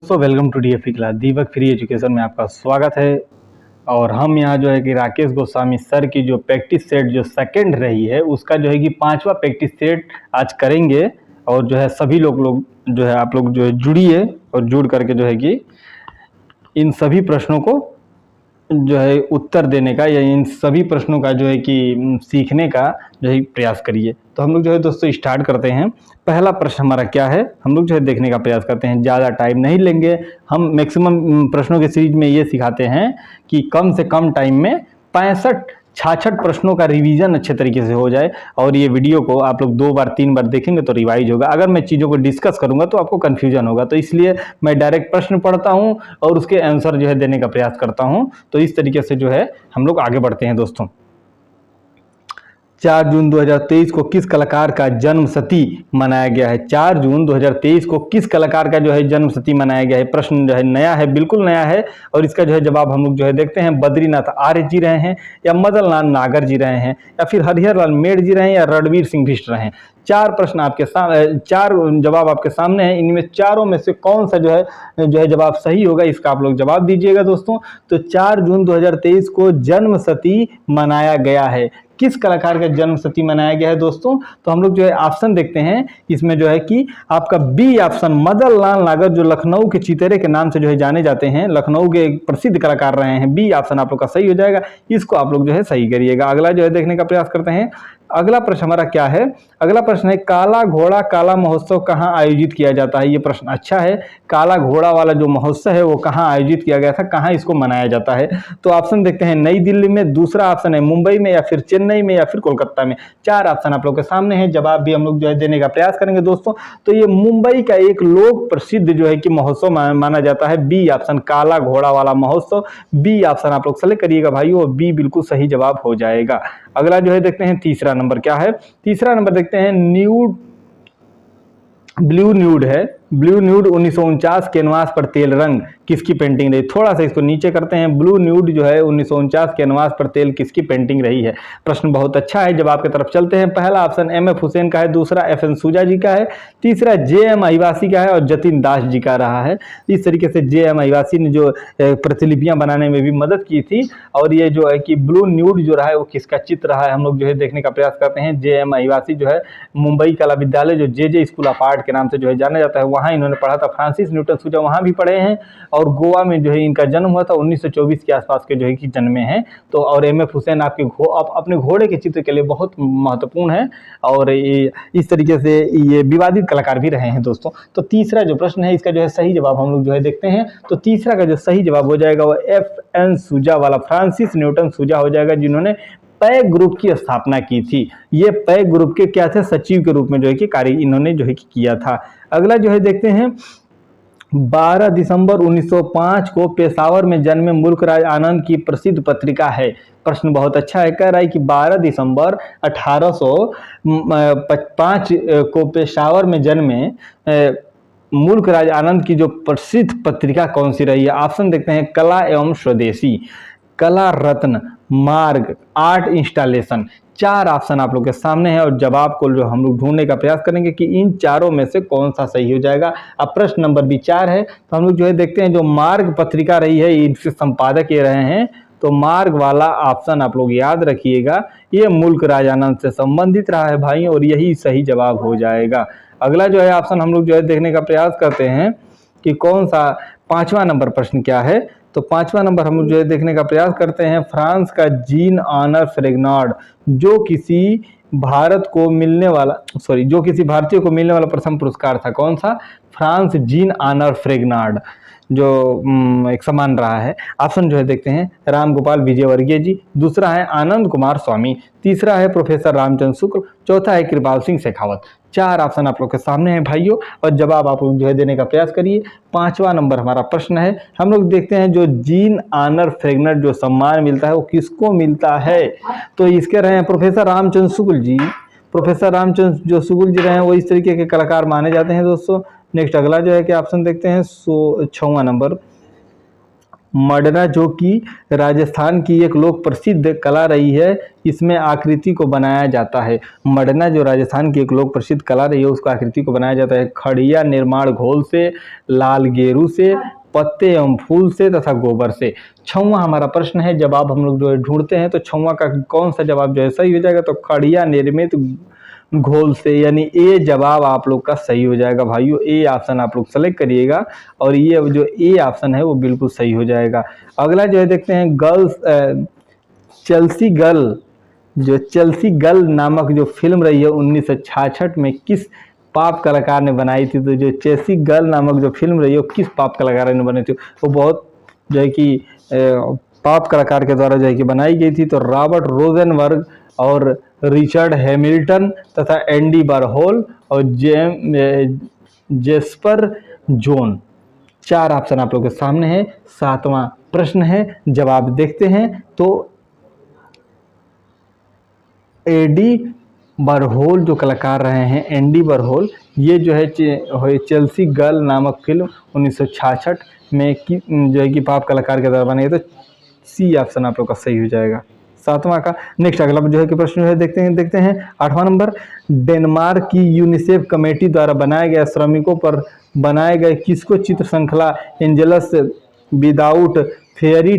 Welcome to DFE class Deepak free education में आपका स्वागत है। और हम यहाँ जो है कि राकेश गोस्वामी सर की जो प्रैक्टिस सेट जो सेकंड रही है उसका जो है कि 5वां प्रैक्टिस सेट आज करेंगे। और जो है सभी लोग जो है आप लोग जो है जुड़िए और जुड़ करके जो है कि इन सभी प्रश्नों को जो है उत्तर देने का या इन सभी प्रश्नों का जो है कि सीखने का जो है प्रयास करिए। तो हम लोग जो है दोस्तों स्टार्ट करते हैं। पहला प्रश्न हमारा क्या है, हम लोग जो है देखने का प्रयास करते हैं। ज़्यादा टाइम नहीं लेंगे, हम मैक्सिमम प्रश्नों के सीरीज में ये सिखाते हैं कि कम से कम टाइम में 65-66 प्रश्नों का रिवीजन अच्छे तरीके से हो जाए। और ये वीडियो को आप लोग 2 बार 3 बार देखेंगे तो रिवाइज होगा। अगर मैं चीज़ों को डिस्कस करूंगा तो आपको कन्फ्यूजन होगा, तो इसलिए मैं डायरेक्ट प्रश्न पढ़ता हूं और उसके आंसर जो है देने का प्रयास करता हूं। तो इस तरीके से जो है हम लोग आगे बढ़ते हैं दोस्तों। 4 जून 2023 को किस कलाकार का जन्म शती मनाया गया है? 4 जून 2023 को किस कलाकार का जो है जन्म शती मनाया गया है? प्रश्न जो है नया है, बिल्कुल नया है। और इसका जो है जवाब हम लोग जो है देखते हैं। बद्रीनाथ आर्य जी रहे हैं, या मदन लाल नागर जी रहे हैं, या फिर हरिहर लाल मेड़ जी रहे हैं, या रणवीर सिंह बिष्ट रहे हैं। 4 प्रश्न आपके सामने, 4 जवाब आपके सामने हैं। इनमें चारों में से कौन सा जो है जवाब सही होगा, इसका आप लोग जवाब दीजिएगा दोस्तों। तो 4 जून 2023 को जन्म शती मनाया गया है। किस कलाकार का जन्म शती मनाया गया है दोस्तों? तो हम लोग जो है ऑप्शन देखते हैं। इसमें जो है कि आपका बी ऑप्शन मदन लाल नागर, जो लखनऊ के चितेरे के नाम से जो है जाने जाते हैं, लखनऊ के एक प्रसिद्ध कलाकार रहे हैं। बी ऑप्शन आप लोग का सही हो जाएगा, इसको आप लोग जो है सही करिएगा। अगला जो है देखने का प्रयास करते हैं। अगला प्रश्न हमारा क्या है? अगला प्रश्न है काला घोड़ा काला महोत्सव कहाँ आयोजित किया जाता है? ये प्रश्न अच्छा है। काला घोड़ा वाला जो महोत्सव है वो कहाँ आयोजित किया गया था, कहाँ इसको मनाया जाता है? तो ऑप्शन देखते हैं, नई दिल्ली में, दूसरा ऑप्शन है मुंबई में, या फिर चेन्नई में, या फिर कोलकाता में। 4 ऑप्शन आप लोग के सामने हैं, जवाब भी हम लोग जो है देने का प्रयास करेंगे दोस्तों। तो ये मुंबई का एक लोक प्रसिद्ध जो है कि महोत्सव माना जाता है। बी ऑप्शन काला घोड़ा वाला महोत्सव, बी ऑप्शन आप लोग सेलेक्ट करिएगा भाइयों, बी बिल्कुल सही जवाब हो जाएगा। अगला जो है देखते हैं तीसरा नंबर क्या है। तीसरा नंबर देखते हैं ब्लू न्यूड है। ब्लू न्यूड 1949 कैनवास पर तेल रंग किसकी पेंटिंग रही? थोड़ा सा इसको नीचे करते हैं। ब्लू न्यूड जो है 1949 कैनवास पर तेल किसकी पेंटिंग रही है? प्रश्न बहुत अच्छा है, जवाब की तरफ चलते हैं। पहला ऑप्शन एम.एफ. हुसैन का है, दूसरा एफ.एन. सूजा जी का है, तीसरा जे.एम. अहिवासी का है, और जतिन दास जी का रहा है। इस तरीके से जे.एम. अहिवासी ने जो प्रतिलिपियां बनाने में भी मदद की थी। और ये जो है कि ब्लू न्यूड जो रहा है वो किसका चित्र रहा है, हम लोग जो है देखने का प्रयास करते हैं। जे.एम. अहिवासी जो है मुंबई कला विद्यालय, जो जे स्कूल ऑफ आर्ट के नाम से जो है जाना जाता है, वहाँ इन्होंने पढ़ा था। फ्रांसिस न्यूटन सूजा वहाँ भी पढ़े हैं। और गोवा में जो है इनका जन्म हुआ था, 1924 के आसपास के जो है कि जन्मे हैं। तो और एम.एफ. हुसैन आपके अपने घोड़े के चित्र के लिए बहुत महत्वपूर्ण है। और इस तरीके से ये विवादित कलाकार भी रहे हैं दोस्तों। तो तीसरा जो प्रश्न है इसका जो है सही जवाब हम लोग जो है देखते हैं। तो तीसरा का जो सही जवाब हो जाएगा वो एफ.एन. सूजा वाला, फ्रांसिस न्यूटन सूजा हो जाएगा, जिन्होंने पै ग्रुप की स्थापना की थी। ये पै ग्रुप के क्या थे? सचिव के रूप में जो है कि कार्य इन्होंने जो है कि किया था। अगला जो है देखते हैं, 12 दिसंबर 1905 को पेशावर में जन्मे मुल्कराज आनंद की प्रसिद्ध पत्रिका है। प्रश्न बहुत अच्छा है, कह रहा है कि 12 दिसंबर 1805 को पेशावर में जन्मे मुल्कराज आनंद की जो प्रसिद्ध पत्रिका कौन सी रही है? ऑप्शन देखते हैं, कला एवं स्वदेशी, कला रत्न, मार्ग, आर्ट इंस्टॉलेशन। 4 ऑप्शन आप लोग के सामने है, और जवाब को जो हम लोग ढूंढने का प्रयास करेंगे कि इन चारों में से कौन सा सही हो जाएगा। अब प्रश्न नंबर भी 4 है, तो हम लोग जो है देखते हैं, जो मार्ग पत्रिका रही है इनके संपादक ये रहे हैं। तो मार्ग वाला ऑप्शन आप लोग याद रखिएगा, ये मुल्कराज आनंद से संबंधित रहा है भाई, और यही सही जवाब हो जाएगा। अगला जो है ऑप्शन हम लोग जो है देखने का प्रयास करते हैं कि कौन सा 5वां नंबर प्रश्न क्या है। तो 5वां नंबर हम जो है देखने का प्रयास करते हैं। फ्रांस का जीन ऑनर फ्रेगनार्ड, जो किसी भारतीय को मिलने वाला प्रथम पुरस्कार था, कौन सा? फ्रांस जीन ऑनर फ्रेगनार्ड, जो एक सम्मान रहा है। ऑप्शन जो है देखते हैं, रामगोपाल विजयवर्गीय जी, दूसरा है आनंद कुमार स्वामी, तीसरा है प्रोफेसर रामचंद्र शुक्ल, चौथा है कृपाल सिंह शेखावत। 4 ऑप्शन आप लोग के सामने हैं भाइयों, और जवाब आप लोग जो है देने का प्रयास करिए। 5वां नंबर हमारा प्रश्न है, हम लोग देखते हैं जो जीन ऑनर फ्रेगनार्ड जो सम्मान मिलता है वो किसको मिलता है? तो इसके रहे हैं प्रोफेसर रामचंद्र शुक्ल जी। प्रोफेसर रामचंद्र जो शुक्ल जी रहे हैं वो इस तरीके के कलाकार माने जाते हैं दोस्तों। नेक्स्ट अगला जो है कि ऑप्शन देखते हैं 6वां नंबर, मडना जो कि राजस्थान की एक लोक प्रसिद्ध कला रही है, इसमें आकृति को बनाया जाता है। मडना जो राजस्थान की एक लोक प्रसिद्ध कला रही है, उसको आकृति को बनाया जाता है खड़िया निर्माण घोल से, लाल गेरू से, पत्ते एवं फूल से तथा गोबर से। छठवां हमारा प्रश्न है, जवाब हम लोग जो है ढूंढते हैं, तो छठवां का कौन सा जवाब जो है सही हो जाएगा, तो खड़िया निर्मित घोल से, यानी ए जवाब आप लोग का सही हो जाएगा भाइयों। ए ऑप्शन आप लोग सेलेक्ट करिएगा और ये जो ए ऑप्शन है वो बिल्कुल सही हो जाएगा। अगला जो है देखते हैं चेल्सी गर्ल, जो चेल्सी गर्ल नामक जो फिल्म रही है 1966 में किस पाप कलाकार ने बनाई थी। तो जो चेल्सी गर्ल नामक जो फिल्म रही है वो किस पाप कलाकार ने बनाई थी, वो बहुत जो है कि पाप कलाकार के द्वारा जो है कि बनाई गई थी। तो रॉबर्ट रोजनबर्ग और रिचर्ड हैमिल्टन तथा एंडी वारहोल और जेस्पर जोन। 4 ऑप्शन आप लोगों के सामने है। 7वां प्रश्न है, जवाब देखते हैं। तो एडी वारहोल जो कलाकार रहे हैं, एंडी वारहोल, ये जो है चेल्सी गर्ल नामक फिल्म 1966 में जो है कि पाप कलाकार के द्वारा बनाई। तो सी ऑप्शन आप लोग का सही हो जाएगा 7वां का। नेक्स्ट अगला जो है कि प्रश्न जो है देखते हैं 8वां नंबर, डेनमार्क की यूनिसेफ कमेटी द्वारा बनाए गए श्रमिकों पर बनाए गए किसको चित्र श्रृंखला एंजेलस विदाउट फेयरी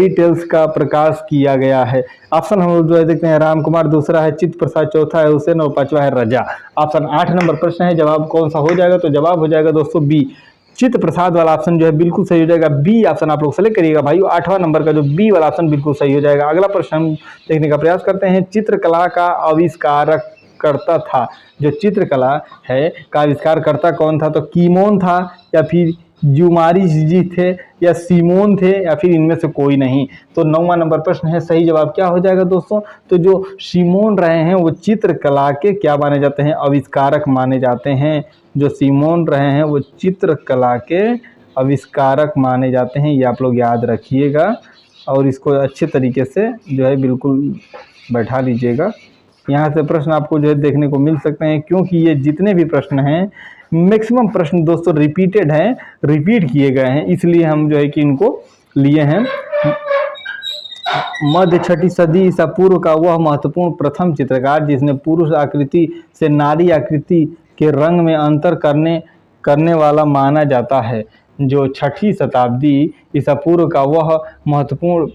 टेल्स का प्रकाश किया गया है। ऑप्शन हम लोग जो है देखते हैं, राम कुमार, दूसरा है चित्त प्रसाद, चौथा है हुसैन और 5वां है रजा। ऑप्शन 8 नंबर प्रश्न है, जवाब कौन सा हो जाएगा, तो जवाब हो जाएगा दोस्तों बी, चित्त प्रसाद वाला ऑप्शन जो है बिल्कुल सही हो जाएगा। बी ऑप्शन आप लोग सेलेक्ट करिएगा भाइयों, 8वां नंबर का जो बी वाला ऑप्शन बिल्कुल सही हो जाएगा। अगला प्रश्न हम देखने का प्रयास करते हैं, चित्रकला का आविष्कारक करता था, जो चित्रकला है का आविष्कारकर्ता कौन था, तो कीमोन था या फिर यूमारिस जी थे या सीमोन थे या फिर इनमें से कोई नहीं। तो 9वां नंबर प्रश्न है, सही जवाब क्या हो जाएगा दोस्तों, तो जो सीमोन रहे हैं वो चित्रकला के क्या माने जाते हैं, आविष्कारक माने जाते हैं। जो सीमोन रहे हैं वो चित्रकला के आविष्कारक माने जाते हैं, ये आप लोग याद रखिएगा और इसको अच्छे तरीके से जो है बिल्कुल बैठा लीजिएगा। यहाँ से प्रश्न आपको जो है देखने को मिल सकते हैं, क्योंकि ये जितने भी प्रश्न हैं मैक्सिमम प्रश्न दोस्तों रिपीटेड हैं, रिपीट किए गए हैं, इसलिए हम जो है कि इनको लिए हैं। मध्य 6ठी सदी ईसा पूर्व का वह महत्वपूर्ण प्रथम चित्रकार जिसने पुरुष आकृति से नारी आकृति के रंग में अंतर करने वाला माना जाता है। जो 6ठी शताब्दी ईसा पूर्व का वह महत्वपूर्ण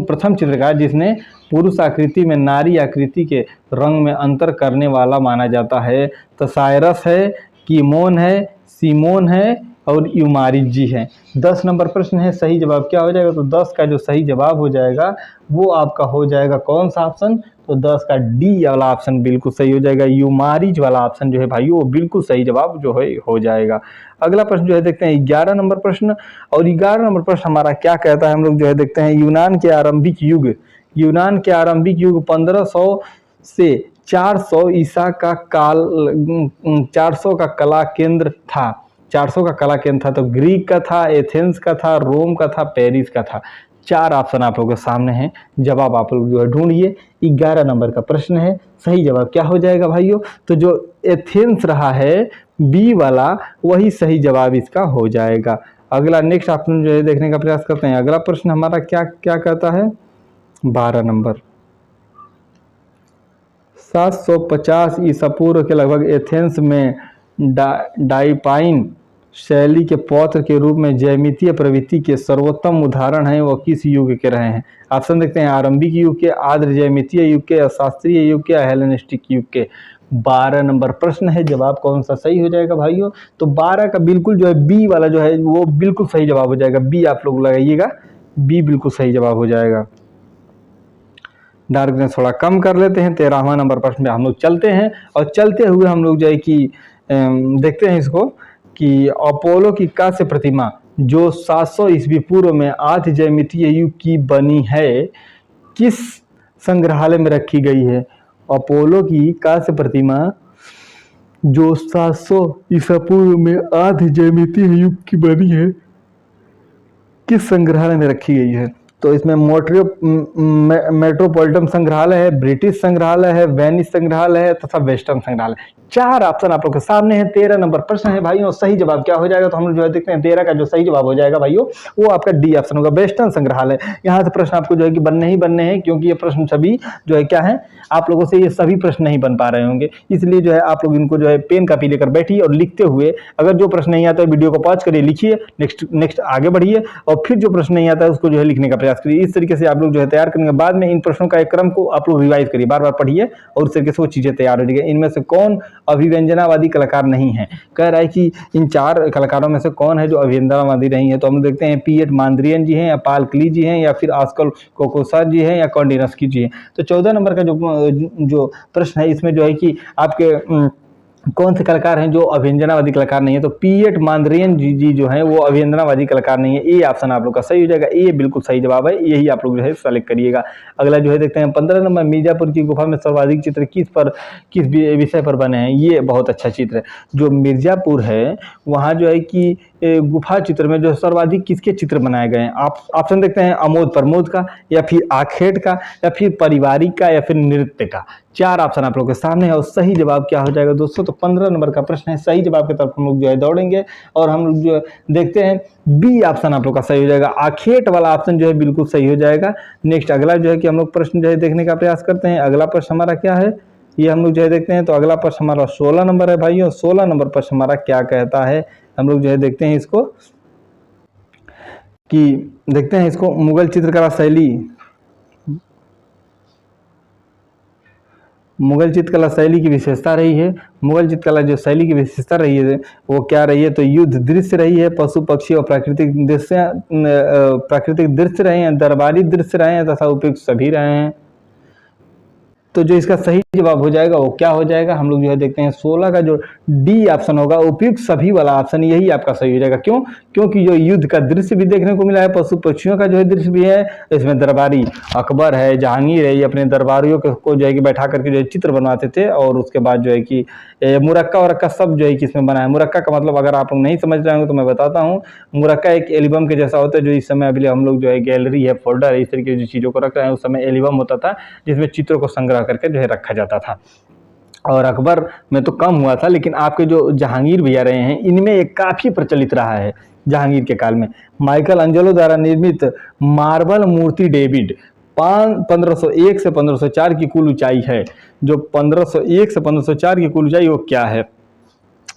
प्रथम चित्रकार जिसने पुरुष आकृति में नारी आकृति के रंग में अंतर करने वाला माना जाता है। तो साइरस है, कीमोन है, सीमोन है और यूमारिस जी है। 10 नंबर प्रश्न है, सही जवाब क्या हो जाएगा, तो 10 का जो सही जवाब हो जाएगा वो आपका हो जाएगा कौन सा ऑप्शन, तो 10 का डी वाला ऑप्शन बिल्कुल सही हो जाएगा। यूमारिस वाला ऑप्शन जो है भाई वो बिल्कुल सही जवाब जो है हो जाएगा। अगला प्रश्न जो है देखते हैं 11 नंबर प्रश्न, और 11 नंबर प्रश्न हमारा क्या कहता है, हम लोग जो है देखते हैं यूनान के आरंभिक युग 1500 से 400 ईसा का काल 400 का कला केंद्र था। 400 का कला केंद्र था, तो ग्रीक का था, एथेंस का था, रोम का था, पेरिस का था। 4 ऑप्शन आप लोगों के सामने हैं, जवाब आप लोग जो है ढूंढिए। 11 नंबर का प्रश्न है, सही जवाब क्या हो जाएगा भाइयों, तो जो एथेंस रहा है बी वाला वही सही जवाब इसका हो जाएगा। अगला नेक्स्ट ऑप्शन जो है देखने का प्रयास करते हैं। अगला प्रश्न हमारा क्या क्या कहता है, 12 नंबर, 750 ईसा पूर्व के लगभग एथेंस में डाइपाइन शैली के पौत्र के रूप में ज्यामितीय प्रवृत्ति के सर्वोत्तम उदाहरण हैं, वो किस युग के रहे हैं। ऑप्शन देखते हैं, आरंभिक युग के, आद्र ज्यामितीय युग के, शास्त्रीय युग के, हेलेनिस्टिक युग के। 12 नंबर प्रश्न है, जवाब कौन सा सही हो जाएगा भाइयों, तो 12 का बिल्कुल जो है बी वाला जो है वो बिल्कुल सही जवाब हो जाएगा। बी आप लोग लगाइएगा, बी बिल्कुल सही जवाब हो जाएगा। डार्कनेस थोड़ा कम कर लेते हैं। 13वां नंबर प्रश्न में हम लोग चलते हैं, और चलते हुए हम लोग जो है कि देखते हैं इसको कि अपोलो की कांस्य प्रतिमा जो 700 ईस्वी पूर्व में आद्य ज्यामितीय युग की बनी है, किस संग्रहालय में रखी गई है। अपोलो की कांस्य प्रतिमा जो 700 ईसा पूर्व में आद्य ज्यामितीय युग की बनी है, किस संग्रहालय में रखी गई है। तो इसमें मेट्रोपॉलिटन संग्रहालय है, ब्रिटिश संग्रहालय है, वेनिस संग्रहालय है तथा वेस्टर्न संग्रहालय। 4 ऑप्शन आप लोग के सामने है। 13 नंबर प्रश्न है भाइयों, सही जवाब क्या हो जाएगा? तो हम लोग जो है देखते हैं 13 का जो सही जवाब हो जाएगा भाइयों वो आपका डी ऑप्शन होगा, वेस्टर्न संग्रहालय। यहाँ से प्रश्न आपको जो है कि बनने ही बनने हैं, क्योंकि ये प्रश्न सभी जो है क्या है, आप लोगों से ये सभी प्रश्न नहीं बन पा रहे होंगे, इसलिए जो है आप लोग इनको जो है पेन कापी लेकर बैठिए और लिखते हुए, अगर जो प्रश्न नहीं आता है वीडियो को पॉज करिए, लिखिए, नेक्स्ट आगे बढ़िए, और फिर जो प्रश्न नहीं आता है उसको जो है लिखने का प्रयास करिए। इस तरीके से आप लोग जो है तैयार करेंगे। बाद में इन प्रश्नों का एक क्रम को आप लोग रिवाइज करिए, बार बार पढ़िए और उस तरीके से वो चीजें तैयार हो जाएगी। इनमें से कौन अभिव्यंजनावादी कलाकार नहीं है? कह रहा है कि इन 4 कलाकारों में से कौन है जो अभिव्यंजनावादी नहीं है? तो हम देखते हैं पीएट मांद्रियन जी हैं, या पाल क्ली जी हैं, या फिर आस्कल कोकोसार जी हैं, या कॉन्डिनस्की जी हैं। तो 14 नंबर का जो प्रश्न है इसमें जो है कि आपके कौन से कलाकार हैं जो अभिव्यंजनावादी कलाकार नहीं है? तो पीएट मांद्रियन जी जो हैं वो अभिव्यंजनावादी कलाकार नहीं है। ए ऑप्शन आप लोग का सही हो जाएगा, ए बिल्कुल सही जवाब है, यही आप लोग जो है सेलेक्ट करिएगा। अगला जो है देखते हैं 15 नंबर, मिर्जापुर की गुफा में सर्वाधिक चित्र किस विषय पर बने हैं? ये बहुत अच्छा चित्र है। जो मिर्जापुर है वहाँ जो है कि गुफा चित्र में जो सर्वाधिक किसके चित्र बनाए गए हैं? आप ऑप्शन देखते हैं अमोद प्रमोद का, या फिर आखेट का, या फिर पारिवारिक का, या फिर नृत्य का। 4 ऑप्शन आप लोग के सामने है और सही जवाब क्या हो जाएगा दोस्तों? तो 15 नंबर का प्रश्न है, सही जवाब की तरफ हम लोग जो है दौड़ेंगे और हम लोग जो देखते हैं बी ऑप्शन आप लोग का सही हो जाएगा। आखेट वाला ऑप्शन जो है बिल्कुल सही हो जाएगा। नेक्स्ट अगला जो है कि हम लोग प्रश्न जो है देखने का प्रयास करते हैं। अगला प्रश्न हमारा क्या है ये हम लोग जो है देखते हैं। तो अगला प्रश्न हमारा 16 नंबर है भाइयों। 16 नंबर प्रश्न हमारा क्या कहता है, हम लोग जो है देखते हैं इसको कि देखते हैं इसको। मुगल चित्रकला शैली की विशेषता रही है। मुगल चित्रकला जो शैली की विशेषता रही है वो क्या रही है? तो युद्ध दृश्य रही है, पशु पक्षी और प्राकृतिक दृश्य रहे हैं, दरबारी दृश्य रहे हैं तथा उपयुक्त सभी रहे हैं। तो जो इसका सही जवाब हो जाएगा वो क्या हो जाएगा? हम लोग जो है देखते हैं 16 का जो डी ऑप्शन होगा, उपयुक्त सभी वाला ऑप्शन, यही आपका सही हो जाएगा। क्यों? क्योंकि जो युद्ध का दृश्य भी देखने को मिला है, पशु पक्षियों का जो है दृश्य भी है, इसमें दरबारी अकबर है, जहांगीर है, ये अपने दरबारियों को जो है कि बैठा करके जो है चित्र बनवाते थे, और उसके बाद जो है कि मुरक्का वरक्का सब जो है कि इसमें बना है। मुरक्का का मतलब अगर आप लोग नहीं समझ रहे होंगे तो मैं बताता हूँ। मुरक्का एक एल्बम के जैसा होता है, जो इस समय अभी हम लोग जो है गैलरी है, फोल्डर है, इस तरीके की चीज़ों को रख रहे हैं। उस समय एल्बम होता था जिसमें चित्रों को संग्रह करके जो है रखा जाता था। और अकबर में तो कम हुआ था, लेकिन आपके जो जहांगीर भैया रहे हैं इनमें एक काफ़ी प्रचलित रहा है। जहांगीर के काल में माइकल एंजेलो द्वारा निर्मित मार्बल मूर्ति डेविड 1501 से 1504 की कुल ऊंचाई है। जो 1501 से 1504 की कुल ऊंचाई वो क्या है?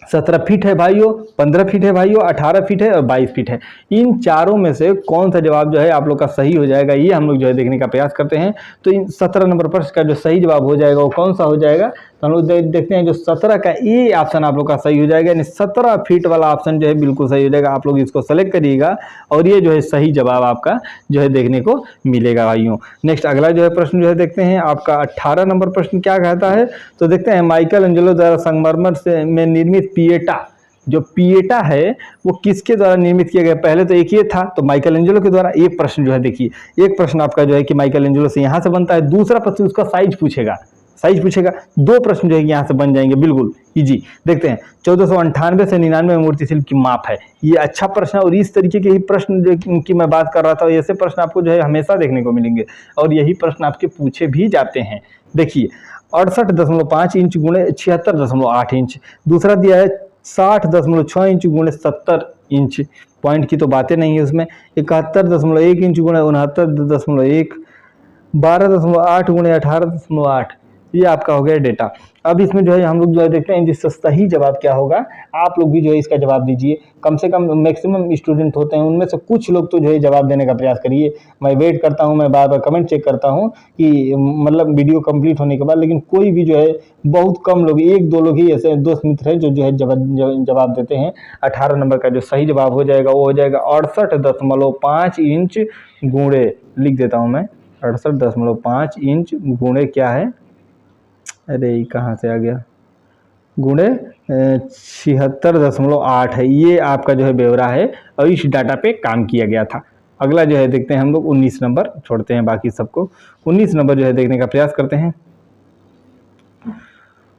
17 फीट है भाइयों, 15 फीट है भाइयों, 18 फीट है और 22 फीट है। इन चारों में से कौन सा जवाब जो है आप लोग का सही हो जाएगा, ये हम लोग जो है देखने का प्रयास करते हैं। तो इन 17 नंबर प्रश्न का जो सही जवाब हो जाएगा वो कौन सा हो जाएगा? तो हम लोग देखते हैं जो 17 का ए ऑप्शन आप लोग का सही हो जाएगा, यानी 17 फीट वाला ऑप्शन जो है बिल्कुल सही हो जाएगा। आप लोग इसको सेलेक्ट करिएगा और ये जो है सही जवाब आपका जो है देखने को मिलेगा भाइयों। नेक्स्ट अगला जो है प्रश्न जो है देखते हैं आपका 18 नंबर प्रश्न क्या कहता है। तो देखते हैं माइकल एंजेलो द्वारा संगमरमर से में निर्मित पिएटा, जो पिएटा है वो किसके द्वारा निर्मित किया गया? पहले तो एक ये था, तो माइकल एंजेलो के द्वारा। एक प्रश्न जो है देखिए, एक प्रश्न आपका जो है कि माइकल एंजेलो से यहाँ से बनता है, दूसरा प्रश्न उसका साइज पूछेगा। 2 प्रश्न जो है यहाँ से बन जाएंगे बिल्कुल इजी। देखते हैं 1498 से 99 मूर्ति शिल्प की माप है। ये अच्छा प्रश्न है और इस तरीके के ही प्रश्न जो की मैं बात कर रहा था, ऐसे प्रश्न आपको जो है हमेशा देखने को मिलेंगे और यही प्रश्न आपके पूछे भी जाते हैं। देखिए 68.5 इंच गुणे 76.8 इंच। दूसरा दिया है 60.6 इंच गुणे 70 इंच। पॉइंट की तो बातें नहीं है उसमें। 71.1 इंच गुणे 69.1, 12.8 गुणे 18.8, ये आपका हो गया डेटा। अब इसमें जो है हम लोग जो है देखते हैं जिसका सही जवाब क्या होगा। आप लोग भी जो है इसका जवाब दीजिए। कम से कम मैक्सिमम स्टूडेंट होते हैं, उनमें से कुछ लोग तो जो है जवाब देने का प्रयास करिए। मैं वेट करता हूं, मैं बार बार कमेंट चेक करता हूं कि मतलब वीडियो कंप्लीट होने के बाद, लेकिन कोई भी जो है बहुत कम लोग, 1-2 लोग ही ऐसे दोस्त मित्र हैं जो है जवाब देते हैं। 18 नंबर का जो सही जवाब हो जाएगा वो हो जाएगा 68.5 इंच गुणे, लिख देता हूँ मैं, 68.5 इंच गुणे क्या है, अरे कहाँ से आ गया, गुणे 76.8 है। ये आपका जो है ब्यौरा है और इस डाटा पे काम किया गया था। अगला जो है देखते हैं हम लोग 19 नंबर, छोड़ते हैं बाकी सबको। 19 नंबर जो है देखने का प्रयास करते हैं।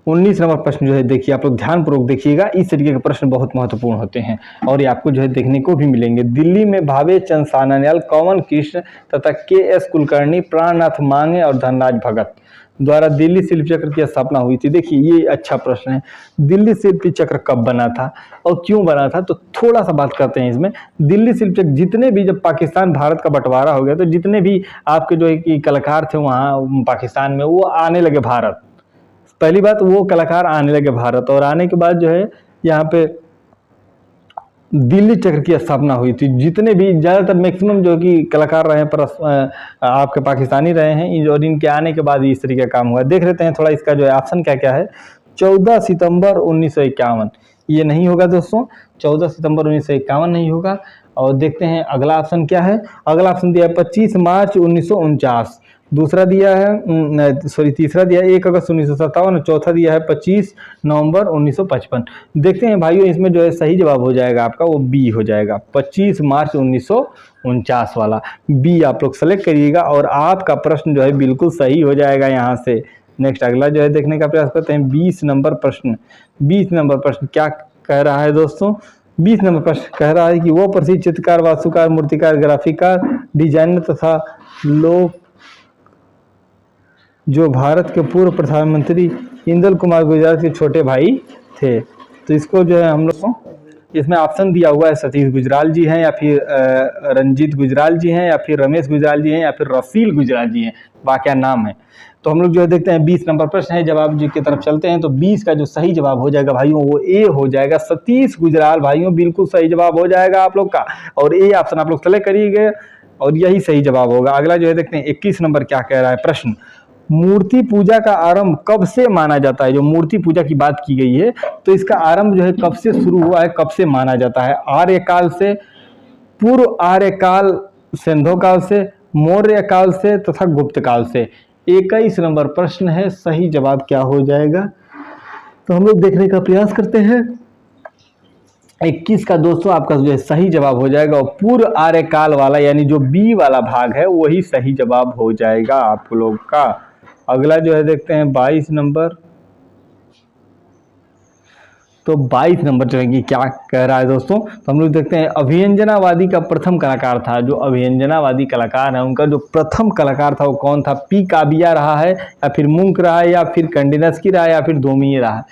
19 नंबर प्रश्न जो है देखिए, आप लोग ध्यानपूर्वक देखिएगा, इस तरीके के प्रश्न बहुत महत्वपूर्ण होते हैं और ये आपको जो है देखने को भी मिलेंगे। दिल्ली में भावे चंद सान्याल, कौवन कृष्ण तथा के.एस. कुलकर्णी, प्राणनाथ मांगे और धनराज भगत द्वारा दिल्ली शिल्प चक्र की स्थापना हुई थी। देखिए ये अच्छा प्रश्न है, दिल्ली शिल्प चक्र कब बना था और क्यों बना था, तो थोड़ा सा बात करते हैं इसमें। दिल्ली शिल्प चक्र जितने भी, जब पाकिस्तान भारत का बंटवारा हो गया तो जितने भी आपके जो है कि कलाकार थे वहाँ पाकिस्तान में, वो आने लगे भारत। पहली बात, वो कलाकार आने लगे भारत और आने के बाद जो है यहाँ पे दिल्ली चक्र की स्थापना हुई थी। जितने भी ज़्यादातर मैक्सिमम जो कि कलाकार रहे हैं पर आपके पाकिस्तानी रहे हैं, और इनके आने के बाद इस तरीके का काम हुआ। देख लेते हैं थोड़ा इसका जो है ऑप्शन क्या क्या है। 14 सितंबर 1951 ये नहीं होगा दोस्तों, 14 सितंबर 1951 नहीं होगा। और देखते हैं अगला ऑप्शन क्या है। अगला ऑप्शन दिया है 25 मार्च 1949, दूसरा दिया है तीसरा दिया है 1 अगस्त 1957 और चौथा दिया है 25 नवंबर 1955। देखते हैं भाइयों, इसमें जो है सही जवाब हो जाएगा आपका वो बी हो जाएगा, 25 मार्च 1949 वाला बी आप लोग सेलेक्ट करिएगा और आपका प्रश्न जो है बिल्कुल सही हो जाएगा। यहाँ से नेक्स्ट अगला जो है देखने का प्रयास करते हैं। 20 नंबर प्रश्न, 20 नंबर प्रश्न क्या कह रहा है दोस्तों। 20 नंबर प्रश्न कह रहा है कि वो प्रसिद्ध चित्रकार, वास्तुकार, मूर्तिकार, ग्राफिकार, डिजाइनर तथा लोक जो भारत के पूर्व प्रधानमंत्री इंदल कुमार गुजराल के छोटे भाई थे। तो इसको जो है हम लोग को इसमें ऑप्शन दिया हुआ है, सतीश गुजराल जी हैं या फिर रंजीत गुजराल जी हैं या फिर रमेश गुजराल जी हैं या फिर रफील गुजराल जी हैं, वाकया नाम है। तो हम लोग जो है देखते हैं 20 नंबर प्रश्न है, जवाब जी की तरफ चलते हैं। तो 20 का जो सही जवाब हो जाएगा भाइयों वो ए हो जाएगा, सतीश गुजराल भाइयों बिल्कुल सही जवाब हो जाएगा आप लोग का, और ए ऑप्शन आप लोग सेलेक्ट करिएगा और यही सही जवाब होगा। अगला जो है देखते हैं 21 नंबर क्या कह रहा है प्रश्न। मूर्ति पूजा का आरंभ कब से माना जाता है। जो मूर्ति पूजा की बात की गई है तो इसका आरंभ जो है कब से शुरू हुआ है, कब से माना जाता है। आर्य काल से, पूर्व आर्य काल, सिंधु काल से, मौर्य काल से तथा गुप्त काल से। 21 नंबर प्रश्न है, सही जवाब क्या हो जाएगा तो हम लोग देखने का प्रयास करते हैं। 21 का दोस्तों आपका जो है सही जवाब हो जाएगा और पूर्व आर्य काल वाला यानी जो बी वाला भाग है वही सही जवाब हो जाएगा आप लोग का। अगला जो है देखते हैं 22 नंबर। तो 22 नंबर जो है कि क्या कह रहा है दोस्तों, तो हम लोग देखते हैं अभिव्यंजनावादी का प्रथम कलाकार था। जो अभिव्यंजनावादी कलाकार है उनका जो प्रथम कलाकार था वो कौन था। पी काबिया रहा है या फिर मुंक रहा है या फिर कंडिनस्की रहा है या फिर दोमीय रहा है।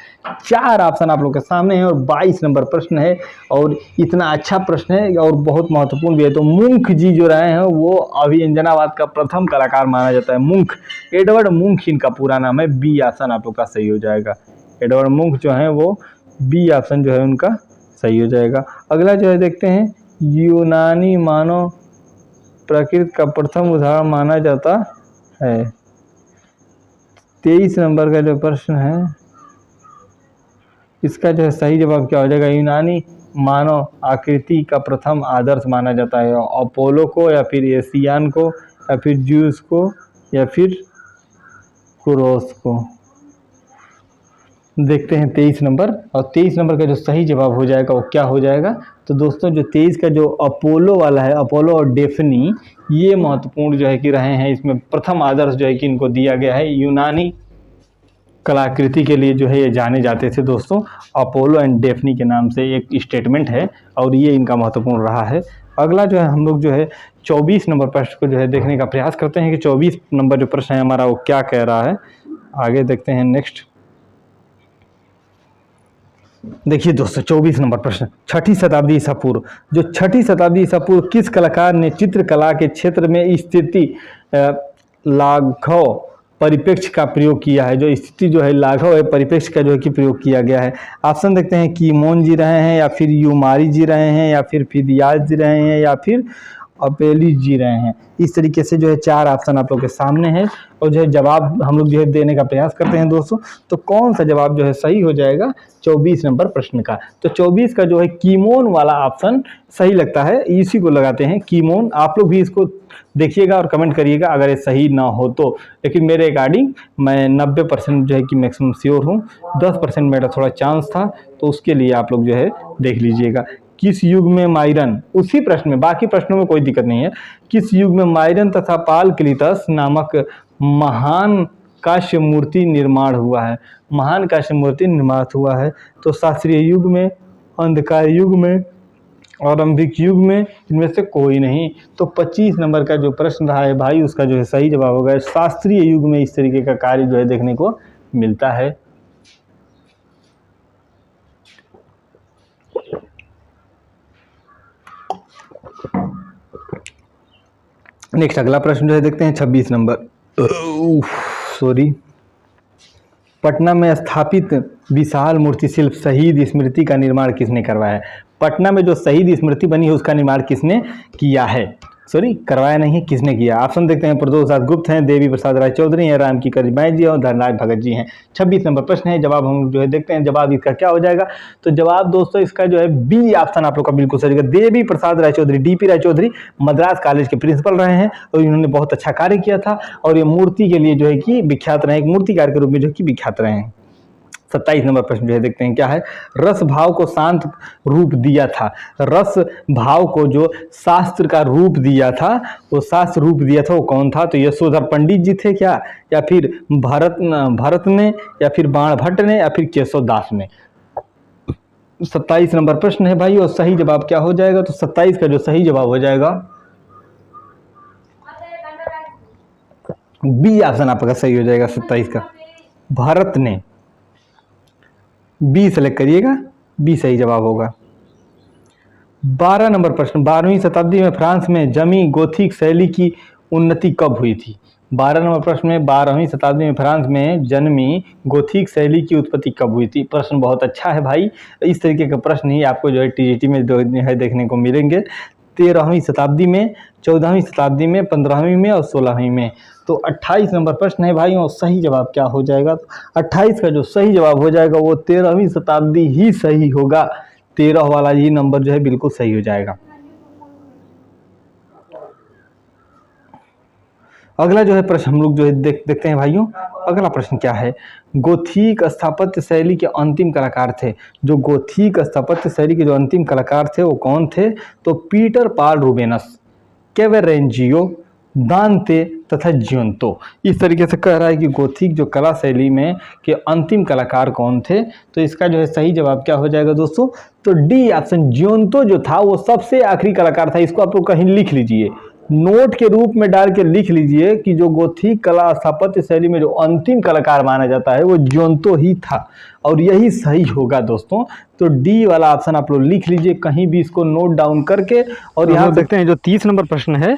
4 ऑप्शन आप लोग के सामने है और 22 नंबर प्रश्न है और इतना अच्छा प्रश्न है और बहुत महत्वपूर्ण भी है। तो मुंक जी जो रहे हैं वो अभिव्यंजनावाद का प्रथम कलाकार माना जाता है। मुंक, एडवर्ड मुंक इनका पूरा नाम है। बी ऑप्शन आप लोग का सही हो जाएगा। एडवर्ड मुंक जो है वो बी ऑप्शन जो है उनका सही हो जाएगा। अगला जो है देखते हैं यूनानी मानव प्रकृति का प्रथम उदाहरण माना जाता है। 23 नंबर का जो प्रश्न है इसका जो है सही जवाब क्या हो जाएगा। यूनानी मानव आकृति का प्रथम आदर्श माना जाता है। अपोलो को या फिर एशियान को या फिर ज्यूस को या फिर कुरोस को। देखते हैं 23 नंबर, और 23 नंबर का जो सही जवाब हो जाएगा वो क्या हो जाएगा। तो दोस्तों जो 23 का जो अपोलो वाला है, अपोलो और डेफनी, ये महत्वपूर्ण जो है कि रहे हैं। इसमें प्रथम आदर्श जो है कि इनको दिया गया है। यूनानी कलाकृति के लिए जो है ये जाने जाते थे दोस्तों। अपोलो एंड डेफनी के नाम से एक स्टेटमेंट है और ये इनका महत्वपूर्ण रहा है। अगला जो है हम लोग जो है 24 नंबर प्रश्न को जो है देखने का प्रयास करते हैं कि 24 नंबर जो प्रश्न है हमारा वो क्या कह रहा है। आगे देखते हैं नेक्स्ट। देखिए दोस्तों 24 नंबर प्रश्न, 6ठी शताब्दी ईसा पूर्व। जो 6ठी शताब्दी ईसा पूर्व किस कलाकार ने चित्रकला के क्षेत्र में स्थिति लाघव परिप्रेक्ष्य का प्रयोग किया है। जो स्थिति जो है लाघव है परिप्रेक्ष्य का जो है कि प्रयोग किया गया है। ऑप्शन देखते हैं कीमोन जी रहे हैं या फिर यूमारी जी रहे हैं या फिर फिदियाज जी रहे हैं या फिर अपेली जी रहे हैं। इस तरीके से जो है 4 ऑप्शन आप लोग के सामने है और जो है जवाब हम लोग जो है देने का प्रयास करते हैं दोस्तों। तो कौन सा जवाब जो है सही हो जाएगा 24 नंबर प्रश्न का। तो 24 का जो है कीमोन वाला ऑप्शन सही लगता है, इसी को लगाते हैं कीमोन। आप लोग भी इसको देखिएगा और कमेंट करिएगा अगर ये सही ना हो तो। लेकिन मेरे अकॉर्डिंग मैं 90% जो है कि मैक्सिमम श्योर हूँ, 10% मेरा थोड़ा चांस था, तो उसके लिए आप लोग जो है देख लीजिएगा। किस युग में माइरन, उसी प्रश्न में, बाकी प्रश्नों में कोई दिक्कत नहीं है। किस युग में माइरन तथा पाल क्लितस नामक महान कांस्य मूर्ति निर्माण हुआ है? महान कांस्य मूर्ति निर्माण हुआ है तो शास्त्रीय युग में, अंधकार युग में, आरंभिक युग में, इनमें से कोई नहीं। तो 25 नंबर का जो प्रश्न रहा है भाई, उसका जो है सही जवाब होगा शास्त्रीय युग में इस तरीके का कार्य जो है देखने को मिलता है। नेक्स्ट अगला प्रश्न जो है देखते हैं 26 नंबर। सॉरी। पटना में स्थापित विशाल मूर्ति शिल्प शहीद स्मृति का निर्माण किसने करवाया है? पटना में जो शहीद स्मृति बनी है उसका निर्माण किसने किया है? सॉरी, करवाया नहीं है, किसने किया? ऑप्शन देखते हैं। प्रदोष दास गुप्त हैं, देवी प्रसाद राय चौधरी हैं, राम की करीबाई जी और धनराज भगत जी हैं। 26 नंबर प्रश्न है। जवाब हम जो है देखते हैं, जवाब इसका क्या हो जाएगा। तो जवाब दोस्तों इसका जो है बी ऑप्शन आप लोग का बिल्कुल सही होगा। देवी प्रसाद राय चौधरी, डीपी राय चौधरी मद्रास कॉलेज के प्रिंसिपल रहे हैं और इन्होंने बहुत अच्छा कार्य किया था और ये मूर्ति के लिए जो है कि विख्यात रहे, एक मूर्तिकार के रूप में जो है कि विख्यात रहे हैं। 27 नंबर प्रश्न जो है देखते हैं क्या है। रस भाव को शांत रूप दिया था। रस भाव को जो शास्त्र का रूप दिया था, वो शास्त्र रूप दिया था, वो कौन था? तो यशोधर पंडित जी थे क्या, या फिर भरत ने, या फिर बाणभट्ट ने, या फिर केशव दास ने? 27 नंबर प्रश्न है भाई और सही जवाब क्या हो जाएगा? तो 27 का जो सही जवाब हो जाएगा बी ऑप्शन आपका सही हो जाएगा। 27 का भारत ने, बी सेलेक्ट करिएगा, बी सही जवाब होगा। 12 नंबर प्रश्न। 12वीं शताब्दी में फ्रांस में जमी गोथिक शैली की उन्नति कब हुई थी? 12 नंबर प्रश्न में 12वीं शताब्दी में फ्रांस में जन्मी गोथिक शैली की उत्पत्ति कब हुई थी? प्रश्न बहुत अच्छा है भाई। इस तरीके का प्रश्न ही आपको जो है टीजीटी में देखने को मिलेंगे। 13वीं शताब्दी में, 14वीं शताब्दी में, 15वीं में और 16वीं में। तो 28 नंबर प्रश्न है भाई और सही जवाब क्या हो जाएगा? तो 28 का जो सही जवाब हो जाएगा वो 13वीं शताब्दी ही सही होगा। 13 वाला ही नंबर जो है बिल्कुल सही हो जाएगा। अगला जो है प्रश्न हम लोग जो है देखते हैं भाइयों। अगला प्रश्न क्या है। गोथिक स्थापत्य शैली के अंतिम कलाकार थे। जो गोथिक स्थापत्य शैली के जो अंतिम कलाकार थे वो कौन थे? तो पीटर पाल रूबेनस, कैवेरेंजियो, दांते तथा जियोंतो। इस तरीके से कह रहा है कि गोथिक जो कला शैली में के अंतिम कलाकार कौन थे। तो इसका जो है सही जवाब क्या हो जाएगा दोस्तों? तो डी ऑप्शन, जियोंतो जो था वो सबसे आखिरी कलाकार था। इसको आप लोग कहीं लिख लीजिए, नोट के रूप में डाल के लिख लीजिए कि जो गोथिक कला स्थापत्य शैली में जो अंतिम कलाकार माना जाता है वो जियोंतो ही था और यही सही होगा दोस्तों। तो डी वाला ऑप्शन आप लोग लिख लीजिए कहीं भी, इसको नोट डाउन करके। और यहाँ देखते हैं जो 30 नंबर प्रश्न है,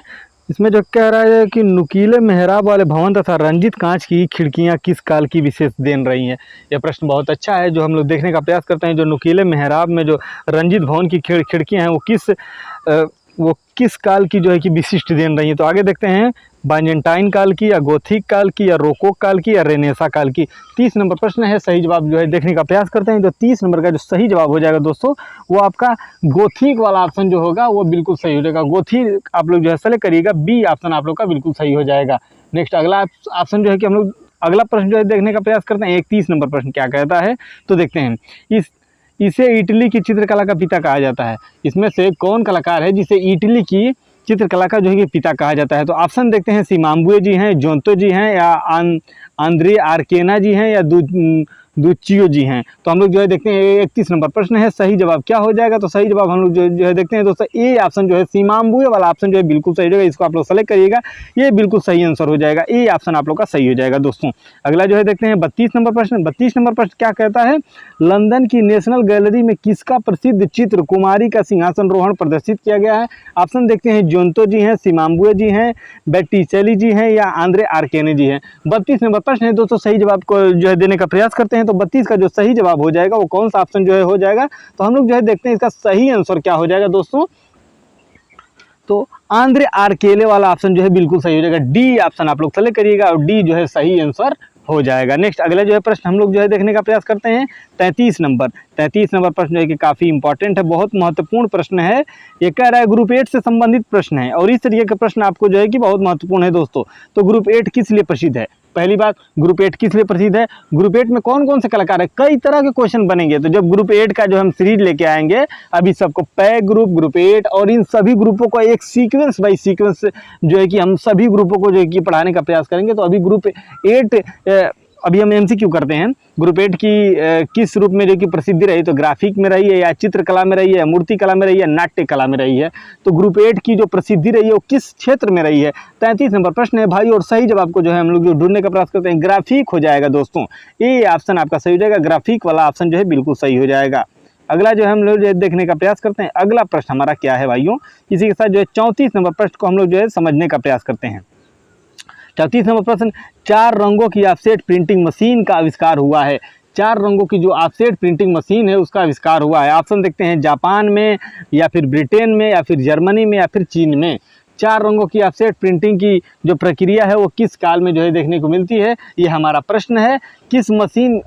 इसमें जो कह रहा है कि नुकीले मेहराब वाले भवन तथा रंजित कांच की खिड़कियां किस काल की विशेष देन रही हैं? यह प्रश्न बहुत अच्छा है जो हम लोग देखने का प्रयास करते हैं। जो नुकीले मेहराब में जो रंजित भवन की खिड़कियां हैं वो किस काल की जो है कि विशिष्ट देन रही है? तो आगे देखते हैं, बाइजेंटाइन काल की, या गोथिक काल की, या रोकोक काल की, या रेनेसा काल की। 30 नंबर प्रश्न है, सही जवाब जो है देखने का प्रयास करते हैं। जो 30 नंबर का जो सही जवाब हो जाएगा दोस्तों वो आपका गोथिक वाला ऑप्शन जो होगा वो बिल्कुल सही हो जाएगा। गोथिक आप लोग जो है सेलेक्ट करिएगा, बी ऑप्शन आप लोग का बिल्कुल सही हो जाएगा। नेक्स्ट अगला ऑप्शन जो है कि हम लोग अगला प्रश्न जो है देखने का प्रयास करते हैं। 31 नंबर प्रश्न क्या कहता है तो देखते हैं। इसे इटली की चित्रकला का पिता कहा जाता है। इसमें से कौन कलाकार है जिसे इटली की चित्रकला का जो है कि पिता कहा जाता है? तो ऑप्शन देखते हैं, सिमाम्बुए जी हैं, जोंतो जी हैं, या आंद्रे आर्केना जी हैं, या दुचियो जी हैं। तो हम लोग जो है देखते हैं 31 नंबर प्रश्न है, सही जवाब क्या हो जाएगा? तो सही जवाब हम लोग जो है देखते हैं दोस्तों, ए ऑप्शन जो है सिमाम्बुए वाला ऑप्शन जो है बिल्कुल सही हो जाएगा। इसको आप लोग सेलेक्ट करिएगा, ये बिल्कुल सही आंसर हो जाएगा। ए ऑप्शन आप लोग का सही हो जाएगा दोस्तों। अगला जो है देखते हैं 32 नंबर प्रश्न। 32 नंबर प्रश्न क्या कहता है? लंदन की नेशनल गैलरी में किसका प्रसिद्ध चित्र कुमारी का सिंहासन रोहण प्रदर्शित किया गया है? ऑप्शन देखते हैं, जोंतो जी हैं, सिमाम्बुए जी हैं, बेटिचेली जी हैं, या आंद्रे आर्केने जी हैं। 32 नंबर प्रश्न है दोस्तों, सही जवाब को जो है देने का प्रयास करते हैं। तो 32 का जो सही जवाब हो जाएगा वो कौन सा ऑप्शन जो है हो जाएगा? तो हम लोग जो है देखते हैं इसका सही आंसर क्या हो जाएगा दोस्तों। तो आंद्रे आर्केले वाला ऑप्शन जो है बिल्कुल सही हो जाएगा। डी ऑप्शन आप लोग सेलेक्ट करिएगा और डी जो है सही आंसर हो जाएगा। नेक्स्ट अगला जो है प्रश्न हम लोग जो है देखने का प्रयास करते हैं। 33 नंबर प्रश्न जो है कि काफ़ी इंपॉर्टेंट है, बहुत महत्वपूर्ण प्रश्न है। ये कह रहा है ग्रुप 8 से संबंधित प्रश्न है और इस तरीके के प्रश्न आपको जो है कि बहुत महत्वपूर्ण है दोस्तों। तो ग्रुप 8 किस लिए प्रसिद्ध है? पहली बात, ग्रुप 8 किस लिए प्रसिद्ध है, ग्रुप 8 में कौन कौन से कलाकार है, कई तरह के क्वेश्चन बनेंगे। तो जब ग्रुप 8 का जो हम सीरीज लेके आएंगे, अभी सबको पै ग्रुप 8 और इन सभी ग्रुपों को एक सीक्वेंस बाई सीक्वेंस जो है कि हम सभी ग्रुपों को जो है कि पढ़ाने का प्रयास करेंगे। तो अभी ग्रुप 8 अभी हम MCQ करते हैं। ग्रुप 8 की किस रूप में जो कि प्रसिद्धि रही, तो ग्राफिक में रही है या चित्रकला में रही है, मूर्ति कला में रही है, नाट्य कला में रही है। तो ग्रुप 8 की जो प्रसिद्धि रही है वो किस क्षेत्र में रही है। 33 नंबर प्रश्न है भाई, और सही जवाब को जो है हम लोग जो ढूंढने का प्रयास करते हैं, ग्राफिक हो जाएगा दोस्तों। ये ऑप्शन आपका सही हो जाएगा, ग्राफिक वाला ऑप्शन जो है बिल्कुल सही हो जाएगा। अगला जो है हम लोग देखने का प्रयास करते हैं, अगला प्रश्न हमारा क्या है भाइयों। इसी के साथ जो है 34 नंबर प्रश्न को हम लोग जो है समझने का प्रयास करते हैं। 34 नंबर प्रश्न, 4 रंगों की ऑफसेट प्रिंटिंग मशीन का आविष्कार हुआ है। 4 रंगों की जो ऑफसेट प्रिंटिंग मशीन है उसका आविष्कार हुआ है। ऑप्शन देखते हैं, जापान में या फिर ब्रिटेन में या फिर जर्मनी में या फिर चीन में। 4 रंगों की ऑफसेट प्रिंटिंग की जो प्रक्रिया है वो किस काल में जो है देखने को मिलती है, ये हमारा प्रश्न है। किस मशीन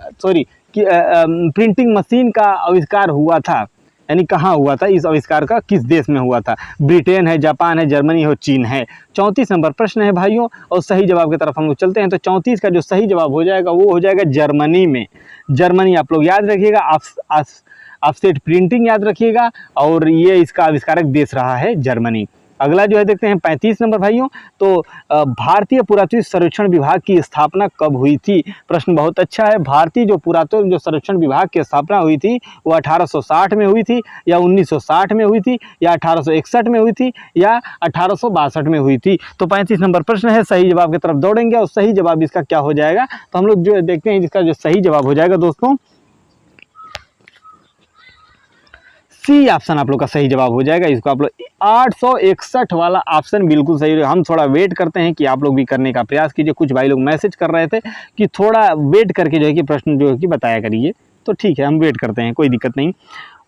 प्रिंटिंग मशीन का आविष्कार हुआ था, यानी कहाँ हुआ था, इस आविष्कार का किस देश में हुआ था। ब्रिटेन है, जापान है, जर्मनी है, चीन है। 34 नंबर प्रश्न है भाइयों, और सही जवाब की तरफ हम लोग चलते हैं। तो 34 का जो सही जवाब हो जाएगा वो हो जाएगा जर्मनी में। जर्मनी आप लोग याद रखिएगा, ऑफसेट प्रिंटिंग याद रखिएगा, और ये इसका आविष्कारक देश रहा है जर्मनी। अगला जो है देखते हैं 35 नंबर भाइयों। तो भारतीय पुरातत्व सर्वेक्षण विभाग की स्थापना कब हुई थी। प्रश्न बहुत अच्छा है। भारतीय जो पुरातत्व जो सर्वेक्षण विभाग की स्थापना हुई थी वो 1860 में हुई थी, या 1960 में हुई थी, या 1861 में हुई थी, या 1862 में हुई थी। तो 35 नंबर प्रश्न है, सही जवाब की तरफ दौड़ेंगे, और सही जवाब इसका क्या हो जाएगा, तो हम लोग जो देखते हैं जिसका जो सही जवाब हो जाएगा दोस्तों, सी ऑप्शन आप लोग का सही जवाब हो जाएगा। इसको आप लोग 861 वाला ऑप्शन बिल्कुल सही है। हम थोड़ा वेट करते हैं कि आप लोग भी करने का प्रयास कीजिए। कुछ भाई लोग मैसेज कर रहे थे कि थोड़ा वेट करके जो है कि प्रश्न जो है कि बताया करिए, तो ठीक है हम वेट करते हैं, कोई दिक्कत नहीं।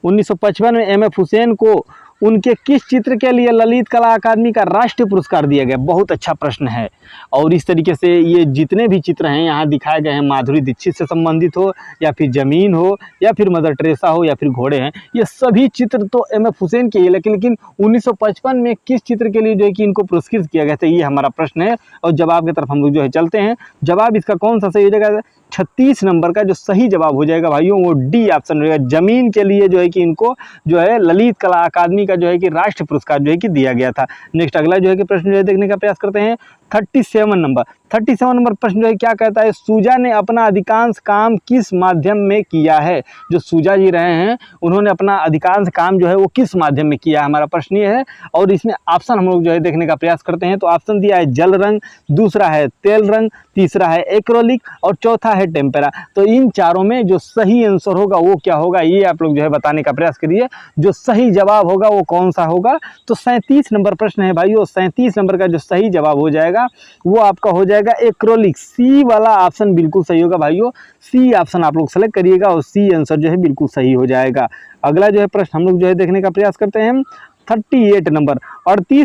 1955 में M.F. हुसैन को उनके किस चित्र के लिए ललित कला अकादमी का राष्ट्रीय पुरस्कार दिया गया। बहुत अच्छा प्रश्न है, और इस तरीके से ये जितने भी चित्र हैं यहाँ दिखाए गए हैं, माधुरी दीक्षित से संबंधित हो, या फिर जमीन हो, या फिर मदर टेरेसा हो, या फिर घोड़े हैं, ये सभी चित्र तो M.F. हुसैन के ही। लेकिन 1955 में किस चित्र के लिए जो है कि इनको पुरस्कृत किया गया था, ये हमारा प्रश्न है। और जवाब की तरफ हम लोग जो है चलते हैं। जवाब इसका कौन सा सही हो जाएगा, 36 नंबर का जो सही जवाब हो जाएगा भाइयों वो डी ऑप्शन रहेगा। जमीन के लिए जो है कि इनको जो है ललित कला अकादमी का जो है कि राष्ट्रीय पुरस्कार जो है कि दिया गया था। नेक्स्ट अगला जो है कि प्रश्न जो है देखने का प्रयास करते हैं। 37 नंबर प्रश्न जो है क्या कहता है, सूजा ने अपना अधिकांश काम किस माध्यम में किया है। जो सूजा जी रहे हैं उन्होंने अपना अधिकांश काम जो है वो किस माध्यम में किया है, हमारा प्रश्न ये है। और इसमें ऑप्शन हम लोग जो है देखने का प्रयास करते हैं। तो ऑप्शन दिया है जल रंग, दूसरा है तेल रंग, तीसरा है एक्रोलिक, और चौथा है टेम्पेरा। तो इन चारों में जो सही आंसर होगा वो क्या होगा, ये आप लोग जो है बताने का प्रयास करिए। जो सही जवाब होगा वो कौन सा होगा, तो 37 नंबर प्रश्न है भाई, 37 नंबर का जो सही जवाब हो जाएगा वो आपका हो जाएगा एक्रोलिक। सी वाला ऑप्शन बिल्कुल सही होगा भाइयों, सी ऑप्शन आप लोग सेलेक्ट करिएगा, और सी आंसर जो है बिल्कुल सही हो जाएगा। अगला जो है प्रश्न हम लोग जो है देखने का प्रयास करते हैं। 38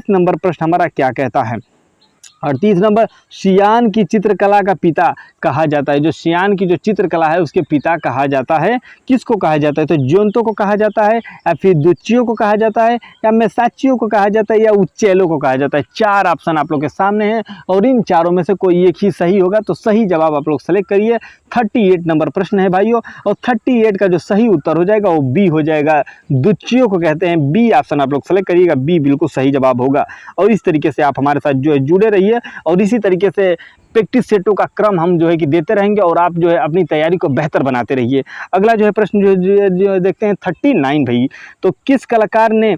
नंबर प्रश्न हमारा क्या कहता है। 38 नंबर, सियान की चित्रकला का पिता कहा जाता है। जो सियान की जो चित्रकला है उसके पिता कहा जाता है, किसको कहा जाता है, तो ज्योंतो को कहा जाता है, या फिर दुच्चियों को कहा जाता है, या मेसाचियों को कहा जाता है, या उच्चैलों को कहा जाता है। 4 ऑप्शन आप लोग के सामने हैं, और इन चारों में से कोई एक ही सही होगा। तो सही जवाब आप लोग सेलेक्ट करिए। 38 नंबर प्रश्न है भाइयों, और 38 का जो सही उत्तर हो जाएगा वो बी हो जाएगा, दुच्चियों को कहते हैं। बी ऑप्शन आप लोग सेलेक्ट करिएगा, बी बिल्कुल सही जवाब होगा। और इस तरीके से आप हमारे साथ जो है जुड़े रहिए, और इसी तरीके से प्रैक्टिस सेटों का क्रम हम जो है कि देते रहेंगे, और आप जो है अपनी तैयारी को बेहतर बनाते रहिए। अगला जो है प्रश्न जो देखते हैं 39 भाई। तो किस कलाकार ने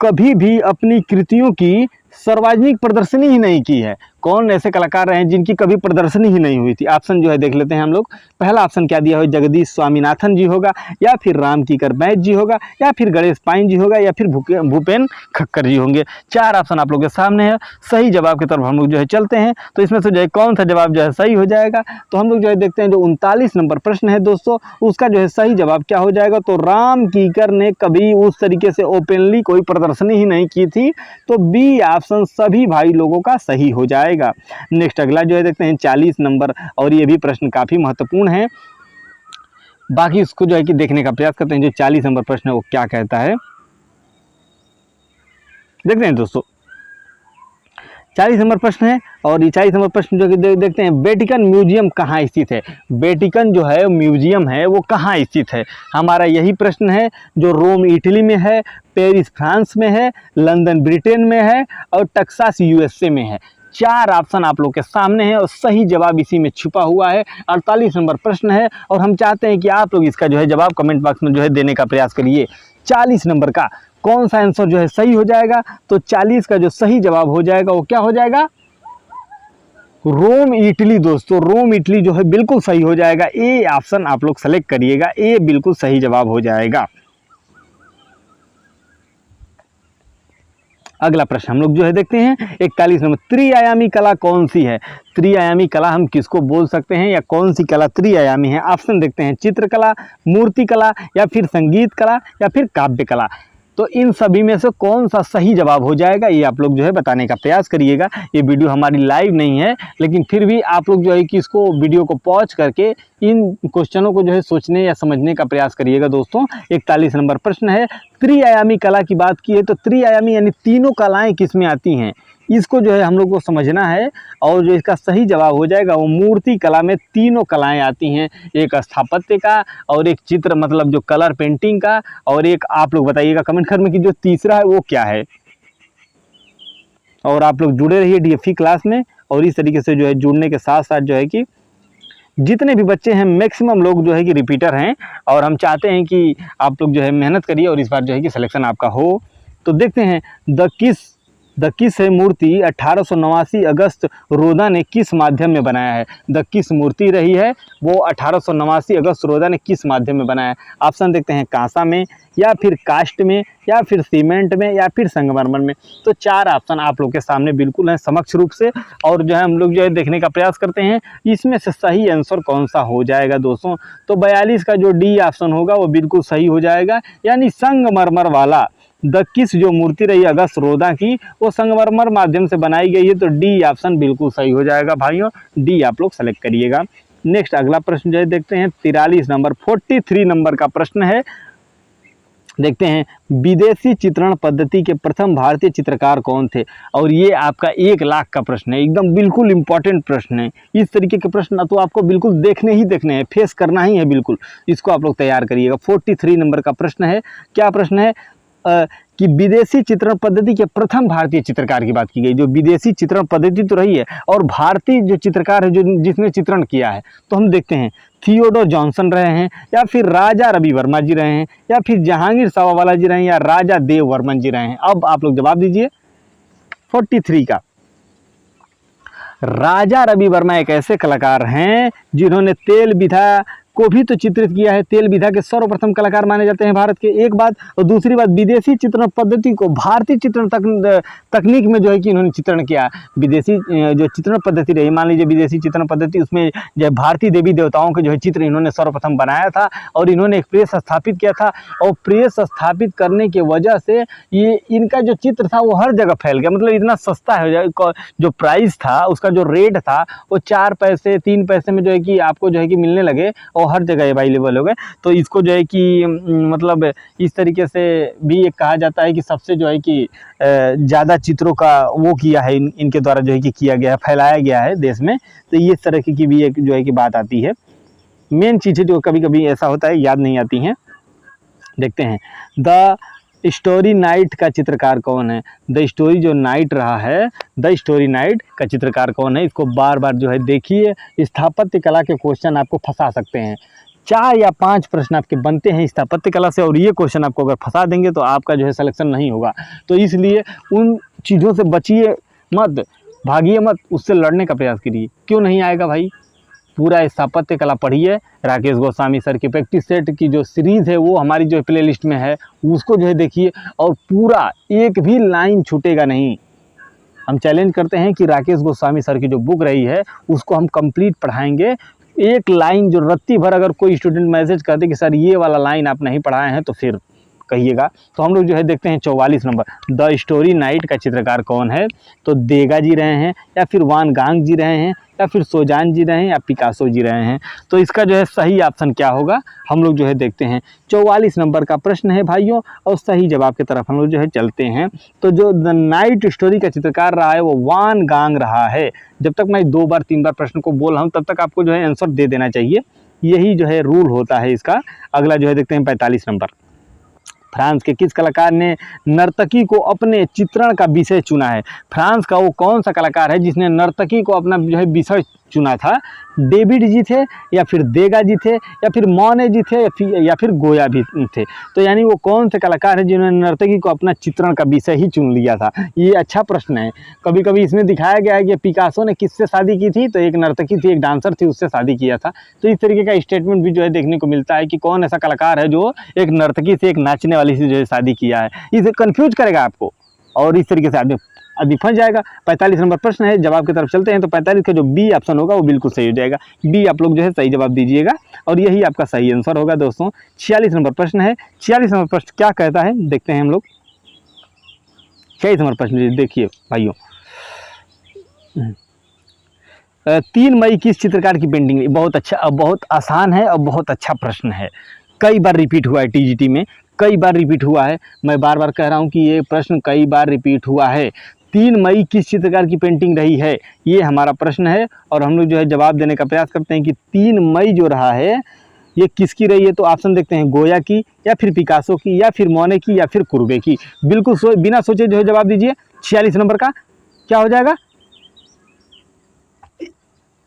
कभी भी अपनी कृतियों की सार्वजनिक प्रदर्शनी ही नहीं की है। कौन ऐसे कलाकार रहे हैं जिनकी कभी प्रदर्शनी ही नहीं हुई थी। ऑप्शन जो है देख लेते हैं हम लोग। पहला ऑप्शन क्या दिया है, जगदीश स्वामीनाथन जी होगा, या फिर राम किकर बैस जी होगा, या फिर गणेश पाइन जी होगा, या फिर भूपेन खक्कर जी होंगे। 4 ऑप्शन आप लोग के सामने है। सही जवाब की तरफ हम लोग जो है चलते हैं। तो इसमें से जो है कौन सा जवाब जो है सही हो जाएगा, तो हम लोग जो है देखते हैं। जो 39 नंबर प्रश्न है दोस्तों, उसका जो है सही जवाब क्या हो जाएगा, तो राम किकर ने कभी उस तरीके से ओपनली कोई प्रदर्शनी ही नहीं की थी। तो बी ऑप्शन सभी भाई लोगों का सही हो जाएगा। नेक्स्ट अगला जो है देखते हैं 40 नंबर, और ये भी प्रश्न काफी महत्वपूर्ण है। बाकी इसको जो है कि देखने का प्रयास करते हैं। जो 40 नंबर प्रश्न है वो क्या कहता है, देखते हैं दोस्तों। 40 नंबर प्रश्न है और ये 40 नंबर प्रश्न जो कि देखते हैं, वेटिकन म्यूजियम कहाँ स्थित है। वेटिकन जो है म्यूजियम है वो कहाँ स्थित है, हमारा यही प्रश्न है। जो रोम इटली में है, पेरिस फ्रांस में है, लंदन ब्रिटेन में है और टेक्सास यूएसए में है। 4 ऑप्शन आप लोग के सामने है और सही जवाब इसी में छुपा हुआ है। 48 नंबर प्रश्न है और हम चाहते हैं कि आप लोग इसका जो है जवाब कमेंट बॉक्स में जो है देने का प्रयास करिए। 40 नंबर का कौन सा आंसर जो है सही हो जाएगा, तो 40 का जो सही जवाब हो जाएगा वो क्या हो जाएगा, रोम इटली। दोस्तों रोम इटली जो है बिल्कुल सही हो जाएगा। ए ऑप्शन आप लोग सेलेक्ट करिएगा, ए बिल्कुल सही जवाब हो जाएगा। अगला प्रश्न हम लोग जो है देखते हैं 41 नंबर, त्रिआयामी कला कौन सी है। त्रिआयामी कला हम किसको बोल सकते हैं या कौन सी कला त्रिआयामी है। ऑप्शन देखते हैं, चित्रकला, मूर्ति कला या फिर संगीत कला या फिर काव्य कला। तो इन सभी में से कौन सा सही जवाब हो जाएगा ये आप लोग जो है बताने का प्रयास करिएगा। ये वीडियो हमारी लाइव नहीं है लेकिन फिर भी आप लोग जो है कि इसको वीडियो को पॉज करके इन क्वेश्चनों को जो है सोचने या समझने का प्रयास करिएगा। दोस्तों 41 नंबर प्रश्न है, त्रिआयामी कला की बात की है तो त्रिआयामी यानी तीनों कलाएं किस में आती हैं, इसको जो है हम लोग को समझना है। और जो इसका सही जवाब हो जाएगा वो मूर्ति कला में तीनों कलाएं आती हैं, एक स्थापत्य का और एक चित्र मतलब जो कलर पेंटिंग का, और एक आप लोग बताइएगा कमेंट कर में कि जो तीसरा है वो क्या है। और आप लोग जुड़े रहिए डीएफई क्लास में और इस तरीके से जो है जुड़ने के साथ साथ जो है कि जितने भी बच्चे हैं मैक्सिमम लोग जो है कि रिपीटर हैं और हम चाहते हैं कि आप लोग जो है मेहनत करिए और इस बार जो है कि सिलेक्शन आपका हो। तो देखते हैं द किस है मूर्ति 1889 अगस्त रोदा ने किस माध्यम में बनाया है। द किस मूर्ति रही है वो 1889 अगस्त रोदा ने किस माध्यम में बनाया है। ऑप्शन देखते हैं, कांसा में या फिर कास्ट में या फिर सीमेंट में या फिर संगमरमर में। तो 4 ऑप्शन आप लोग के सामने बिल्कुल हैं समक्ष रूप से और जो है हम लोग जो है देखने का प्रयास करते हैं इसमें से सही आंसर कौन सा हो जाएगा। दोस्तों तो 42 का जो डी ऑप्शन होगा वो बिल्कुल सही हो जाएगा, यानी संगमरमर वाला द किस जो मूर्ति रही अगस्त रोदा की वो संगमरमर माध्यम से बनाई गई है। तो डी ऑप्शन बिल्कुल सही हो जाएगा भाइयों, डी आप लोग सेलेक्ट करिएगा। नेक्स्ट अगला प्रश्न जो है देखते हैं 43 नंबर 43 नंबर का प्रश्न है, देखते हैं विदेशी चित्रण पद्धति के प्रथम भारतीय चित्रकार कौन थे। और ये आपका 1 लाख का प्रश्न है, एकदम बिल्कुल इंपॉर्टेंट प्रश्न है। इस तरीके के प्रश्न तो आपको बिल्कुल देखने ही देखने हैं, फेस करना ही है, बिल्कुल इसको आप लोग तैयार करिएगा। 43 नंबर का प्रश्न है, क्या प्रश्न है कि विदेशी चित्रण पद्धति के प्रथम भारतीय चित्रकार की बात की गई। जो विदेशी चित्रण पद्धति तो रही है और भारतीय जो चित्रकार है जो जिसने चित्रण किया है, तो हम देखते हैं थियोडोर जॉनसन रहे हैं या फिर राजा रवि वर्मा जी रहे हैं या फिर जहांगीर सावावाला जी रहे हैं या राजा देव वर्मन जी रहे हैं। अब आप लोग जवाब दीजिए 43 का। राजा रवि वर्मा एक ऐसे कलाकार हैं जिन्होंने तेल विधा को भी तो चित्रित किया है। तेल विधा के सर्वप्रथम कलाकार माने जाते हैं भारत के, एक बात। और दूसरी बात, विदेशी चित्रण पद्धति को भारतीय चित्रण तकनीक में जो है कि इन्होंने चित्रण किया। विदेशी जो चित्रण पद्धति रही, मान लीजिए विदेशी चित्रण पद्धति, उसमें जो भारतीय देवी देवताओं के जो है चित्र इन्होंने सर्वप्रथम बनाया था और इन्होंने एक प्रेस स्थापित किया था। और प्रेस स्थापित करने की वजह से ये इनका जो चित्र था वो हर जगह फैल गया। मतलब इतना सस्ता है, जो प्राइस था उसका जो रेट था वो 4 पैसे 3 पैसे में जो है कि आपको जो है कि मिलने लगे और हर जगह अवेलेबल हो गए। तो इसको जो है कि मतलब इस तरीके से भी एक कहा जाता है कि सबसे जो है कि ज़्यादा चित्रों का वो किया है इनके द्वारा जो है कि किया गया है, फैलाया गया है देश में। तो ये इस तरह की भी एक जो है कि बात आती है। मेन चीज़ें जो कभी कभी ऐसा होता है याद नहीं आती हैं। देखते हैं द स्टोरी नाइट का चित्रकार कौन है। द स्टोरी जो नाइट रहा है, द स्टोरी नाइट का चित्रकार कौन है, इसको बार बार जो है देखिए। स्थापत्य कला के क्वेश्चन आपको फंसा सकते हैं। 4 या 5 प्रश्न आपके बनते हैं स्थापत्य कला से और ये क्वेश्चन आपको अगर फंसा देंगे तो आपका जो है सिलेक्शन नहीं होगा। तो इसलिए उन चीज़ों से बचिए मत, भागिए मत, उससे लड़ने का प्रयास करिए। क्यों नहीं आएगा भाई, पूरा स्थापत्य कला पढ़िए। राकेश गोस्वामी सर की प्रैक्टिस सेट की जो सीरीज़ है वो हमारी जो प्ले लिस्ट में है, उसको जो है देखिए और पूरा एक भी लाइन छूटेगा नहीं। हम चैलेंज करते हैं कि राकेश गोस्वामी सर की जो बुक रही है उसको हम कंप्लीट पढ़ाएंगे। एक लाइन जो रत्ती भर अगर कोई स्टूडेंट मैसेज करते कि सर ये वाला लाइन आप नहीं पढ़ाए हैं तो फिर कहिएगा। तो हम लोग जो है देखते हैं 44 नंबर, द स्टोरी नाइट का चित्रकार कौन है? तो देगा जी रहे हैं, या फिर वान गांग जी रहे हैं, या फिर सोजान जी रहे हैं, या पिकासो जी रहे हैं। तो इसका जो है सही ऑप्शन क्या होगा, हम लोग जो है देखते हैं। 44 नंबर का प्रश्न है भाइयों, और सही जवाब की तरफ हम लोग जो है चलते हैं। तो जो द नाइट स्टोरी का चित्रकार रहा है वो वान गांग रहा है। जब तक मैं 2 बार 3 बार प्रश्न को बोल रहा हूँ तब तक आपको जो है आंसर दे देना चाहिए, यही जो है रूल होता है इसका। अगला जो है देखते हैं 45 नंबर, फ्रांस के किस कलाकार ने नर्तकी को अपने चित्रण का विषय चुना है? फ्रांस का वो कौन सा कलाकार है जिसने नर्तकी को अपना जो है विषय चुना था? डेविड जी थे, या फिर देगा जी थे, या फिर मौने जी थे, या फिर गोया भी थे। तो यानी वो कौन से कलाकार है जिन्होंने नर्तकी को अपना चित्रण का विषय ही चुन लिया था? ये अच्छा प्रश्न है। कभी कभी इसमें दिखाया गया है कि पिकासो ने किससे शादी की थी, तो एक नर्तकी थी, एक डांसर थी, उससे शादी किया था। तो इस तरीके का स्टेटमेंट भी जो है देखने को मिलता है कि कौन ऐसा कलाकार है जो एक नर्तकी से, एक नाचने वाली से जो है शादी किया है। इसे कन्फ्यूज करेगा आपको, और इस तरीके से आदमी फंस जाएगा। 45 नंबर प्रश्न है, जवाब की तरफ चलते हैं। तो 45 का जो बी ऑप्शन होगा वो बिल्कुल सही हो जाएगा। बी आप लोग जो है सही जवाब दीजिएगा, और यही आपका सही आंसर होगा दोस्तों। 46 नंबर प्रश्न है। 46 नंबर प्रश्न क्या कहता है, देखते हैं हम लोग। 46 नंबर प्रश्न देखिए भाइयों, 3 मई किस चित्रकार की पेंटिंग? बहुत अच्छा, बहुत आसान है और बहुत अच्छा प्रश्न है। कई बार रिपीट हुआ है टीजीटी में, कई बार रिपीट हुआ है। मैं बार बार कह रहा हूँ कि ये प्रश्न कई बार रिपीट हुआ है। 3 मई किस चित्रकार की पेंटिंग रही है, ये हमारा प्रश्न है, और हम लोग जो है जवाब देने का प्रयास करते हैं कि 3 मई जो रहा है ये किसकी रही है। तो ऑप्शन देखते हैं, गोया की, या फिर पिकासो की, या फिर मोने की, या फिर कुर्बे की। बिल्कुल बिना सोचे जो है जवाब दीजिए। 46 नंबर का क्या हो जाएगा?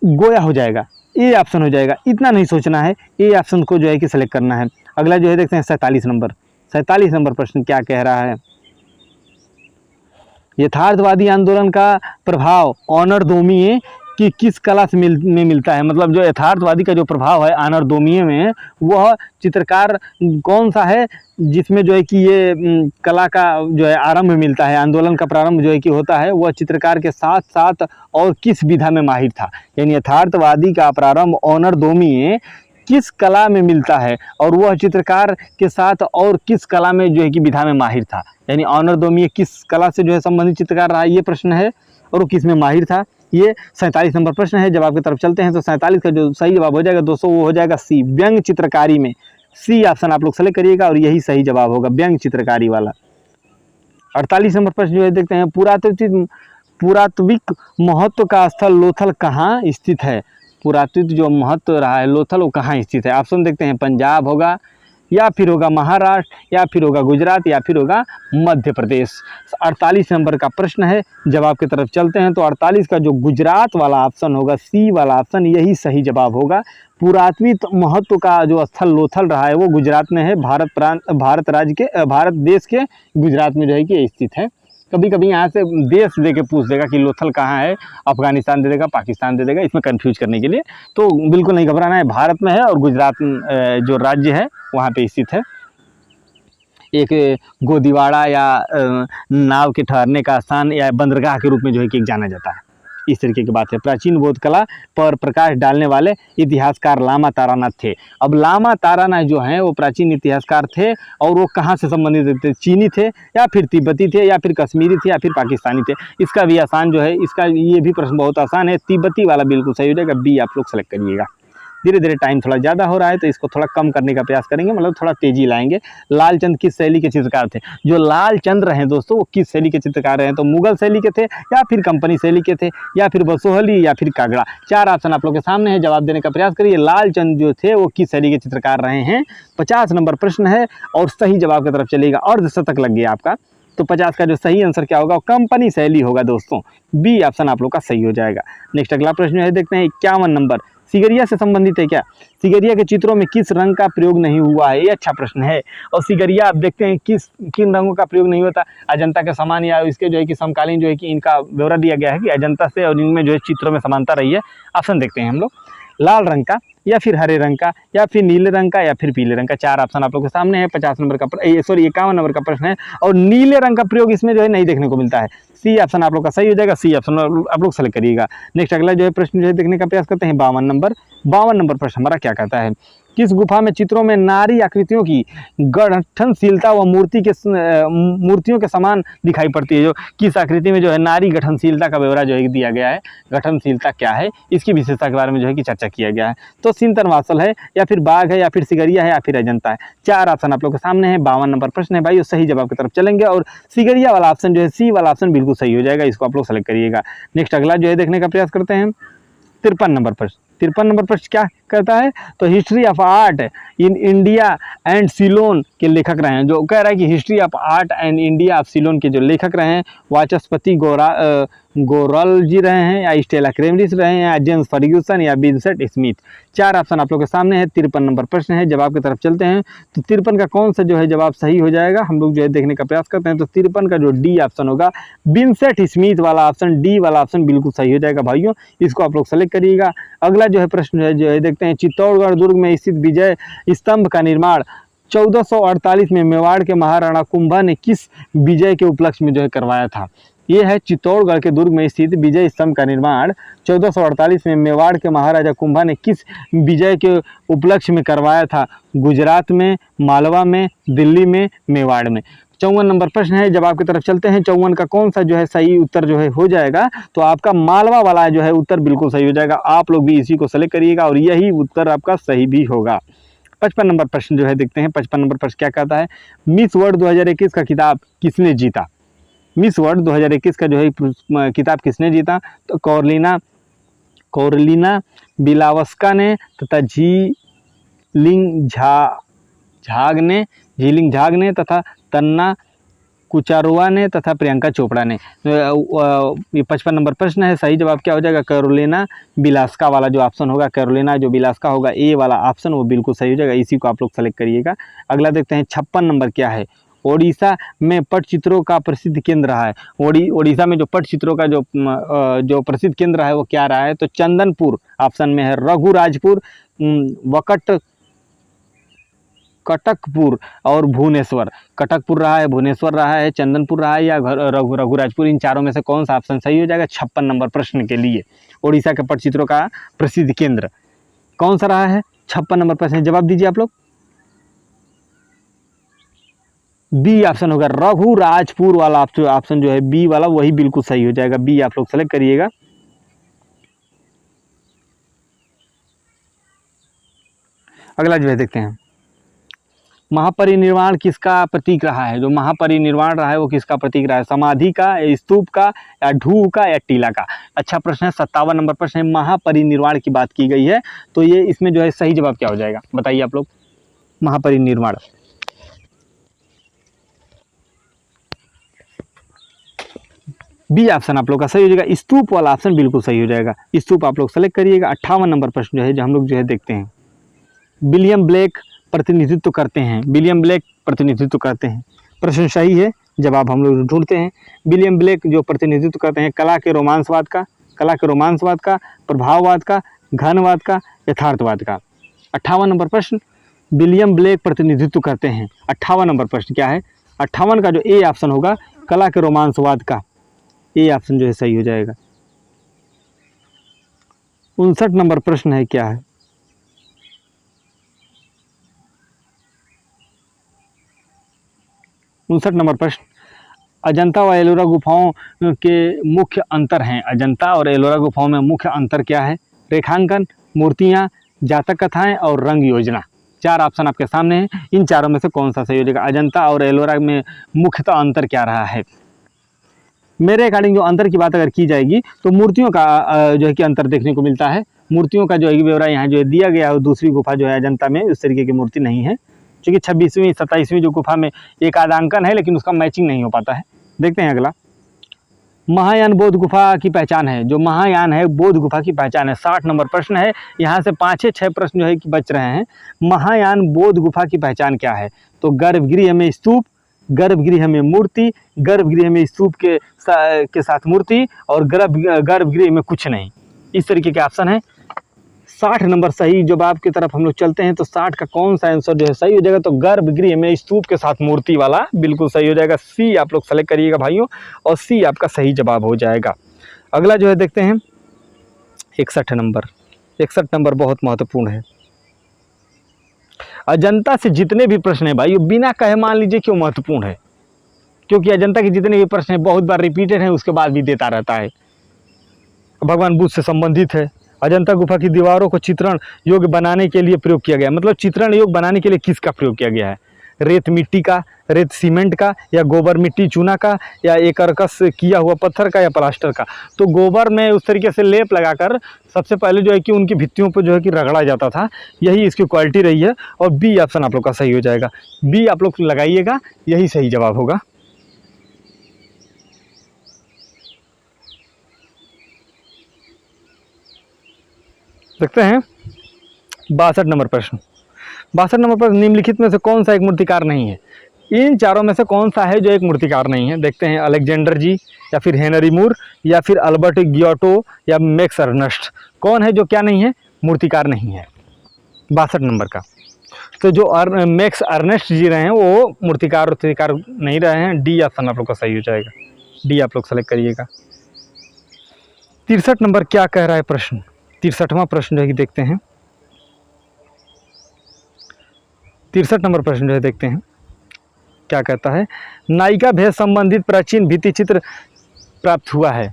गोया हो जाएगा, ए ऑप्शन हो जाएगा। इतना नहीं सोचना है, ए ऑप्शन को जो है कि सेलेक्ट करना है। अगला जो है देखते हैं 47 नंबर। 47 नंबर प्रश्न क्या कह रहा है? यथार्थवादी आंदोलन का प्रभाव ऑनर दोमिए की किस कला से मिलता है? मतलब जो यथार्थवादी का जो प्रभाव है ऑनर दोमिए में, वह चित्रकार कौन सा है जिसमें जो है कि ये कला का जो है आरंभ मिलता है, आंदोलन का प्रारंभ जो है कि होता है, वह चित्रकार के साथ साथ और किस विधा में माहिर था? यानी यथार्थवादी का प्रारंभ ऑनर दोमिए किस कला में मिलता है, और वह चित्रकार के साथ और किस कला में जो है कि विधा में माहिर था? यानी ऑनर दोमिए किस कला से जो है संबंधित चित्रकार रहा, ये प्रश्न है, और वो किस में माहिर था? ये 47 नंबर प्रश्न है। जवाब की तरफ चलते हैं। तो 47 का जो सही जवाब हो जाएगा दोस्तों वो हो जाएगा सी, व्यंग चित्रकारी में। सी ऑप्शन आप लोग सेलेक्ट करिएगा, और यही सही जवाब होगा, व्यंग चित्रकारी वाला। 48 नंबर प्रश्न जो है देखते हैं, पुरातात्विक महत्व का स्थल लोथल कहाँ स्थित है? पुरातत्व जो महत्व रहा है लोथल, वो कहाँ स्थित है? ऑप्शन देखते हैं, पंजाब होगा, या फिर होगा महाराष्ट्र, या फिर होगा गुजरात, या फिर होगा मध्य प्रदेश। 48 नंबर का प्रश्न है। जवाब की तरफ चलते हैं। तो 48 का जो गुजरात वाला ऑप्शन होगा, सी वाला ऑप्शन, यही सही जवाब होगा। पुरातत्विक महत्व का जो स्थल लोथल रहा है वो गुजरात में है, भारत देश के गुजरात में जो है कि स्थित है। कभी कभी यहाँ से देश दे के पूछ देगा कि लोथल कहाँ है, अफगानिस्तान दे देगा, पाकिस्तान दे देगा, इसमें कंफ्यूज करने के लिए। तो बिल्कुल नहीं घबराना है, भारत में है, और गुजरात जो राज्य है वहाँ पे स्थित है। एक गोदीवाड़ा या नाव के ठहरने का स्थान या बंदरगाह के रूप में जो है कि जाना जाता है। इस तरीके की बात है। प्राचीन बौद्ध कला पर प्रकाश डालने वाले इतिहासकार लामा तारानाथ थे। अब लामा तारानाथ जो हैं वो प्राचीन इतिहासकार थे, और वो कहाँ से संबंधित थे? चीनी थे, या फिर तिब्बती थे, या फिर कश्मीरी थे, या फिर पाकिस्तानी थे? इसका भी आसान जो है, इसका ये भी प्रश्न बहुत आसान है, तिब्बती वाला बिल्कुल सही हो जाएगा। बी आप लोग सेलेक्ट करिएगा। धीरे धीरे टाइम थोड़ा ज़्यादा हो रहा है तो इसको थोड़ा कम करने का प्रयास करेंगे, मतलब थोड़ा तेजी लाएंगे। लालचंद किस शैली के चित्रकार थे? जो लालचंद्र हैं दोस्तों वो किस शैली के चित्रकार हैं? तो मुगल शैली के थे, या फिर कंपनी शैली के थे, या फिर बसोहली, या फिर कागड़ा। 4 ऑप्शन आप लोग के सामने है, जवाब देने का प्रयास करिए। लालचंद जो थे वो किस शैली के चित्रकार रहे हैं? 50 नंबर प्रश्न है, और सही जवाब की तरफ चलेगा। अर्धशतक लग गया आपका। तो 50 का जो सही आंसर क्या होगा? कंपनी शैली होगा दोस्तों। बी ऑप्शन आप लोग का सही हो जाएगा। नेक्स्ट अगला प्रश्न है, देखते हैं 51 नंबर। सिगरिया से संबंधित है क्या? सिगरिया के चित्रों में किस रंग का प्रयोग नहीं हुआ है? ये अच्छा प्रश्न है। और सिगरिया आप देखते हैं किन रंगों का प्रयोग नहीं होता? अजंता के समान या इसके जो है कि समकालीन जो है कि इनका ब्यौरा दिया गया है कि अजंता से और इनमें जो है चित्रों में समानता रही है। ऑप्शन देखते हैं हम लोग, लाल रंग का, या फिर हरे रंग का, या फिर नीले रंग का, या फिर पीले रंग का। 4 ऑप्शन आप लोग के सामने है। 50 नंबर का 51 नंबर का प्रश्न है, और नीले रंग का प्रयोग इसमें जो है नहीं देखने को मिलता है। सी ऑप्शन आप लोग का सही हो जाएगा। सी ऑप्शन आप लोग सेलेक्ट करिएगा। नेक्स्ट अगला जो है प्रश्न जो है देखने का प्रयास करते हैं 52 नंबर। 52 नंबर प्रश्न हमारा क्या कहता है? किस गुफा में चित्रों में नारी आकृतियों की गठनशीलता व मूर्तियों के समान दिखाई पड़ती है। जो किस आकृति में जो है नारी गठनशीलता का ब्यौरा जो है दिया गया है, गठनशीलता क्या है इसकी विशेषता के बारे में जो है कि चर्चा किया गया है। तो सिंतनवासल है या फिर बाघ है या फिर सिगरिया है या फिर अजंता है। 4 ऑप्शन आप लोग के सामने है। 52 नंबर प्रश्न है भाई, और सही जवाब की तरफ चलेंगे और सिगरिया वाला ऑप्शन जो है सी वाला ऑप्शन बिल्कुल सही हो जाएगा, इसको आप लोग सेलेक्ट करिएगा। नेक्स्ट अगला जो है देखने का प्रयास करते हैं। 53 नंबर प्रश्न। 53 नंबर प्रश्न क्या कहता है, तो history of art in India and Ceylon के लेखक रहे हैं। जो कह रहा है कि history of art and India of Ceylon के जो लेखक रहे हैं वाचस्पति गोरल जी रहे हैं, या स्टेला क्रेमरिस रहे हैं, या जेम्स फर्ग्यूसन, या विंसेंट स्मिथ। 4 ऑप्शन आप लोग के सामने है। 53 नंबर प्रश्न है, जवाब की तरफ चलते हैं। तो 53 का कौन सा जो है जवाब सही हो जाएगा, हम लोग जो है देखने का प्रयास करते हैं। तो 53 का जो डी ऑप्शन होगा, विंसेंट स्मिथ वाला ऑप्शन, डी वाला ऑप्शन बिल्कुल सही हो जाएगा भाइयों, इसको आप लोग सेलेक्ट करिएगा। अगला जो है प्रश्न जो है देखते हैं। चित्तौड़गढ़ दुर्ग में स्थित विजय स्तंभ का निर्माण 1448 में मेवाड़ के महाराणा कुंभा ने किस विजय के उपलक्ष्य में जो है करवाया था। ये है चित्तौड़गढ़ के दुर्ग में स्थित विजय स्तंभ का निर्माण 1448 में मेवाड़ के महाराजा कुंभा ने किस विजय के उपलक्ष्य में करवाया था। गुजरात में, मालवा में, दिल्ली में, मेवाड़ में। 54 नंबर प्रश्न है, जवाब की तरफ चलते हैं। 54 का कौन सा जो है सही उत्तर जो है हो जाएगा, तो आपका मालवा वाला जो है उत्तर बिल्कुल सही हो जाएगा। आप लोग भी इसी को सेलेक्ट करिएगा और यही उत्तर आपका सही भी होगा। 55 नंबर प्रश्न जो है देखते हैं। 55 नंबर प्रश्न क्या कहता है, मिस वर्ल्ड 2021 का खिताब किसने जीता। मिस वर्ल्ड 2021 का जो है किताब किसने जीता, तो कोरलिना बिलावस्का ने तथा झीलिंग झाग ने तथा तन्ना कुचारुआ ने तथा प्रियंका चोपड़ा ने। ये 55 नंबर प्रश्न है, सही जवाब क्या हो जाएगा, कैरोलिना बिलास्का वाला जो ऑप्शन होगा, कैरोलिना जो बिलास्का होगा ए वाला ऑप्शन वो बिल्कुल सही हो जाएगा, इसी को आप लोग सेलेक्ट करिएगा। अगला देखते हैं 56 नंबर क्या है। ओडिशा में पटचित्रों का प्रसिद्ध केंद्र रहा है। ओडिशा में जो पटचित्रों का जो प्रसिद्ध केंद्र रहा है वो क्या रहा है, तो चंदनपुर ऑप्शन में है, रघुराजपुर, कटकपुर और भुवनेश्वर। कटकपुर रहा है, भुवनेश्वर रहा है, चंदनपुर रहा है या रघुराजपुर, इन चारों में से कौन सा ऑप्शन सही हो जाएगा 56 नंबर प्रश्न के लिए। ओडिशा के पटचित्रों का प्रसिद्ध केंद्र कौन सा रहा है, 56 नंबर प्रश्न। जवाब दीजिए आप लोग। बी ऑप्शन होगा, रघुराजपुर वाला ऑप्शन जो है बी वाला वही बिल्कुल सही हो जाएगा, बी आप लोग सेलेक्ट करिएगा। अगला जो है देखते हैं, महापरिनिर्वाण किसका प्रतीक रहा है। जो महापरिनिर्वाण रहा है वो किसका प्रतीक रहा है, समाधि का, या स्तूप का, या ढूंढ का, या टीला का। अच्छा प्रश्न है। 57 नंबर प्रश्न है, महापरिनिर्वाण की बात की गई है, तो ये इसमें जो है सही जवाब क्या हो जाएगा, बताइए आप लोग। महापरिनिर्वाण बी ऑप्शन आप लोग का सही हो जाएगा, स्तूप वाला ऑप्शन बिल्कुल सही हो जाएगा, स्तूप आप लोग सेलेक्ट करिएगा। 58 नंबर प्रश्न जो है जो हम लोग जो है देखते हैं, विलियम ब्लेक प्रतिनिधित्व करते हैं। विलियम ब्लेक प्रतिनिधित्व करते हैं, प्रश्न सही है, जवाब हम लोग ढूंढते हैं। विलियम ब्लेक जो प्रतिनिधित्व करते हैं कला के रोमांसवाद का, प्रभाववाद का, घनवाद का, यथार्थवाद का। 58 नंबर प्रश्न, विलियम ब्लेक प्रतिनिधित्व करते हैं। 58 नंबर प्रश्न क्या है, 58 का जो ए ऑप्शन होगा, कला के रोमांसवाद का, ए ऑप्शन जो है सही हो जाएगा। 59 नंबर प्रश्न है क्या है, 59 नंबर प्रश्न, अजंता व एलोरा गुफाओं के मुख्य अंतर हैं। अजंता और एलोरा गुफाओं में मुख्य अंतर क्या है, रेखांकन, मूर्तियां, जातक कथाएं और रंग योजना। 4 ऑप्शन आपके सामने हैं, इन चारों में से कौन सा सही हो जाएगा। अजंता और एलोरा में मुख्यतः अंतर क्या रहा है, मेरे अकॉर्डिंग जो अंतर की बात अगर की जाएगी तो मूर्तियों का जो है कि अंतर देखने को मिलता है। मूर्तियों का जो है ब्यौरा यहाँ जो है दिया गया है, दूसरी गुफा जो है अजंता में उस तरीके की मूर्ति नहीं है, क्योंकि 26वीं 27वीं जो गुफा में एक आदांकन है लेकिन उसका मैचिंग नहीं हो पाता है। देखते हैं अगला, महायान बौद्ध गुफा की पहचान है। जो महायान है बौद्ध गुफा की पहचान है। 60 नंबर प्रश्न है, यहाँ से 5-6 प्रश्न जो है कि बच रहे हैं। महायान बौद्ध गुफा की पहचान क्या है, तो गर्भगृह में स्तूप, गर्भगृह में मूर्ति, गर्भगृह में स्तूप के साथ मूर्ति, और गर्भगृह में कुछ नहीं, इस तरीके के ऑप्शन है। 60 नंबर सही जवाब की तरफ हम लोग चलते हैं, तो 60 का कौन सा आंसर जो है सही हो जाएगा, तो गर्भगृह में स्तूप के साथ मूर्ति वाला बिल्कुल सही हो जाएगा। सी आप लोग सेलेक्ट करिएगा भाइयों, और सी आपका सही जवाब हो जाएगा। अगला जो है देखते हैं 61 नंबर। 61 नंबर बहुत महत्वपूर्ण है। अजंता से जितने भी प्रश्न है भाई, बिना कहे मान लीजिए क्यों महत्वपूर्ण है, क्योंकि अजंता के जितने भी प्रश्न हैं बहुत बार रिपीटेड हैं, उसके बाद भी देता रहता है। भगवान बुद्ध से संबंधित है। अजंता गुफा की दीवारों को चित्रण योग्य बनाने के लिए प्रयोग किया गया, मतलब चित्रण योग्य बनाने के लिए किसका प्रयोग किया गया है? रेत मिट्टी का, रेत सीमेंट का, या गोबर मिट्टी चूना का, या एकरकस किया हुआ पत्थर का, या प्लास्टर का? तो गोबर में उस तरीके से लेप लगाकर सबसे पहले जो है कि उनकी भित्तियों पर जो है कि रगड़ा जाता था, यही इसकी क्वालिटी रही है। और बी ऑप्शन आप लोग का सही हो जाएगा। बी आप लोग लगाइएगा, यही सही जवाब होगा। देखते हैं 62 नंबर प्रश्न। 62 नंबर प्रश्न, निम्नलिखित में से कौन सा एक मूर्तिकार नहीं है? इन चारों में से कौन सा है जो एक मूर्तिकार नहीं है? देखते हैं, अलेक्जेंडर जी, या फिर हेनरी मूर, या फिर अल्बर्ट गियोटो, या मैक्स अर्नेस्ट। कौन है जो क्या नहीं है? मूर्तिकार नहीं है 62 नंबर का। तो जो मैक्स अर्नेस्ट जी रहे हैं वो मूर्तिकार नहीं रहे हैं। डी ऑप्शन आप लोग का सही हो जाएगा। डी आप लोग सेलेक्ट करिएगा। 63 नंबर क्या कह रहा है प्रश्न? 63वां प्रश्न जो है कि देखते हैं। 63 नंबर प्रश्न जो है देखते हैं क्या कहता है। नायिका भेद संबंधित प्राचीन भित्ति चित्र प्राप्त हुआ है।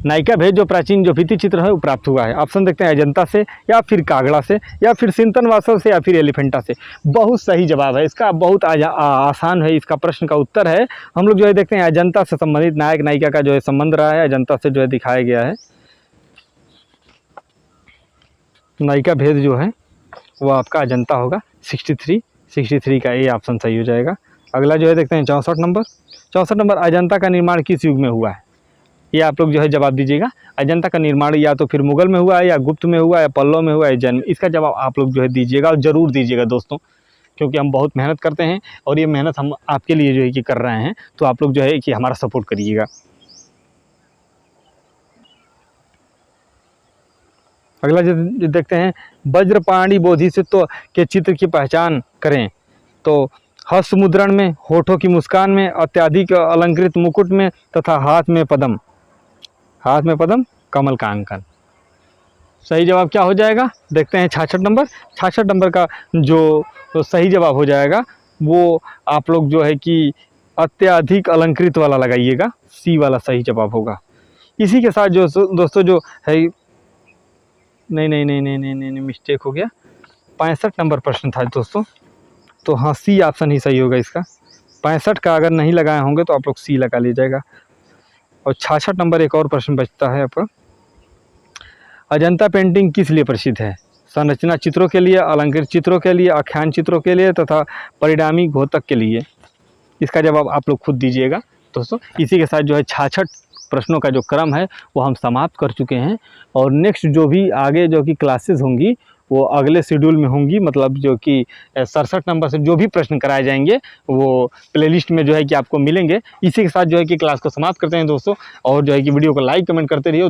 नायिका भेद जो प्राचीन जो भित्ति चित्र है वो प्राप्त हुआ है। ऑप्शन देखते हैं, अजंता से, या फिर कागड़ा से, या फिर सिंतनवासव से, या फिर एलिफेंटा से। बहुत सही जवाब है इसका, बहुत आसान है इसका प्रश्न का उत्तर है। हम लोग जो है देखते हैं अजंता से संबंधित नायक नायिका का जो है संबंध रहा है, अजंता से जो है दिखाया गया है। नायिका भेद जो है वो आपका अजंता होगा। 63 का ए ऑप्शन सही हो जाएगा। अगला जो है देखते हैं 64 नंबर। 64 नंबर, अजंता का निर्माण किस युग में हुआ है? ये आप लोग जो है जवाब दीजिएगा। अजंता का निर्माण या तो फिर मुगल में हुआ है, या गुप्त में हुआ है, या पल्लव में हुआ है, जन्म। इसका जवाब आप लोग जो है दीजिएगा, और ज़रूर दीजिएगा दोस्तों, क्योंकि हम बहुत मेहनत करते हैं और ये मेहनत हम आपके लिए जो है कि कर रहे हैं, तो आप लोग जो है कि हमारा सपोर्ट करिएगा। अगला जो देखते हैं, वज्रपाणी बोधिसत्व के चित्र की पहचान करें। तो हस्त मुद्रण में, होठों की मुस्कान में, अत्यधिक अलंकृत मुकुट में, तथा हाथ में पद्म, कमल का अंकन। सही जवाब क्या हो जाएगा? देखते हैं 66 नंबर। 66 नंबर का जो तो सही जवाब हो जाएगा वो आप लोग जो है कि अत्यधिक अलंकृत वाला लगाइएगा, सी वाला सही जवाब होगा। इसी के साथ जो दोस्तों जो है, नहीं, मिस्टेक हो गया। 65 नंबर प्रश्न था दोस्तों, तो हाँ सी ऑप्शन ही सही होगा इसका। 65 का अगर नहीं लगाए होंगे तो आप लोग सी लगा लीजिएगा। और 66 नंबर एक और प्रश्न बचता है आपका। अजंता पेंटिंग किस लिए प्रसिद्ध है? संरचना चित्रों के लिए, अलंकृत चित्रों के लिए, आख्यान चित्रों के लिए, तथा परिणामी घोतक के लिए। इसका जवाब आप लोग खुद दीजिएगा दोस्तों। इसी के साथ जो है 66 प्रश्नों का जो क्रम है वो हम समाप्त कर चुके हैं। और नेक्स्ट जो भी आगे जो कि क्लासेस होंगी वो अगले शेड्यूल में होंगी, मतलब जो कि 67 नंबर से जो भी प्रश्न कराए जाएंगे वो प्लेलिस्ट में जो है कि आपको मिलेंगे। इसी के साथ जो है कि क्लास को समाप्त करते हैं दोस्तों, और जो है कि वीडियो को लाइक कमेंट करते रहिए।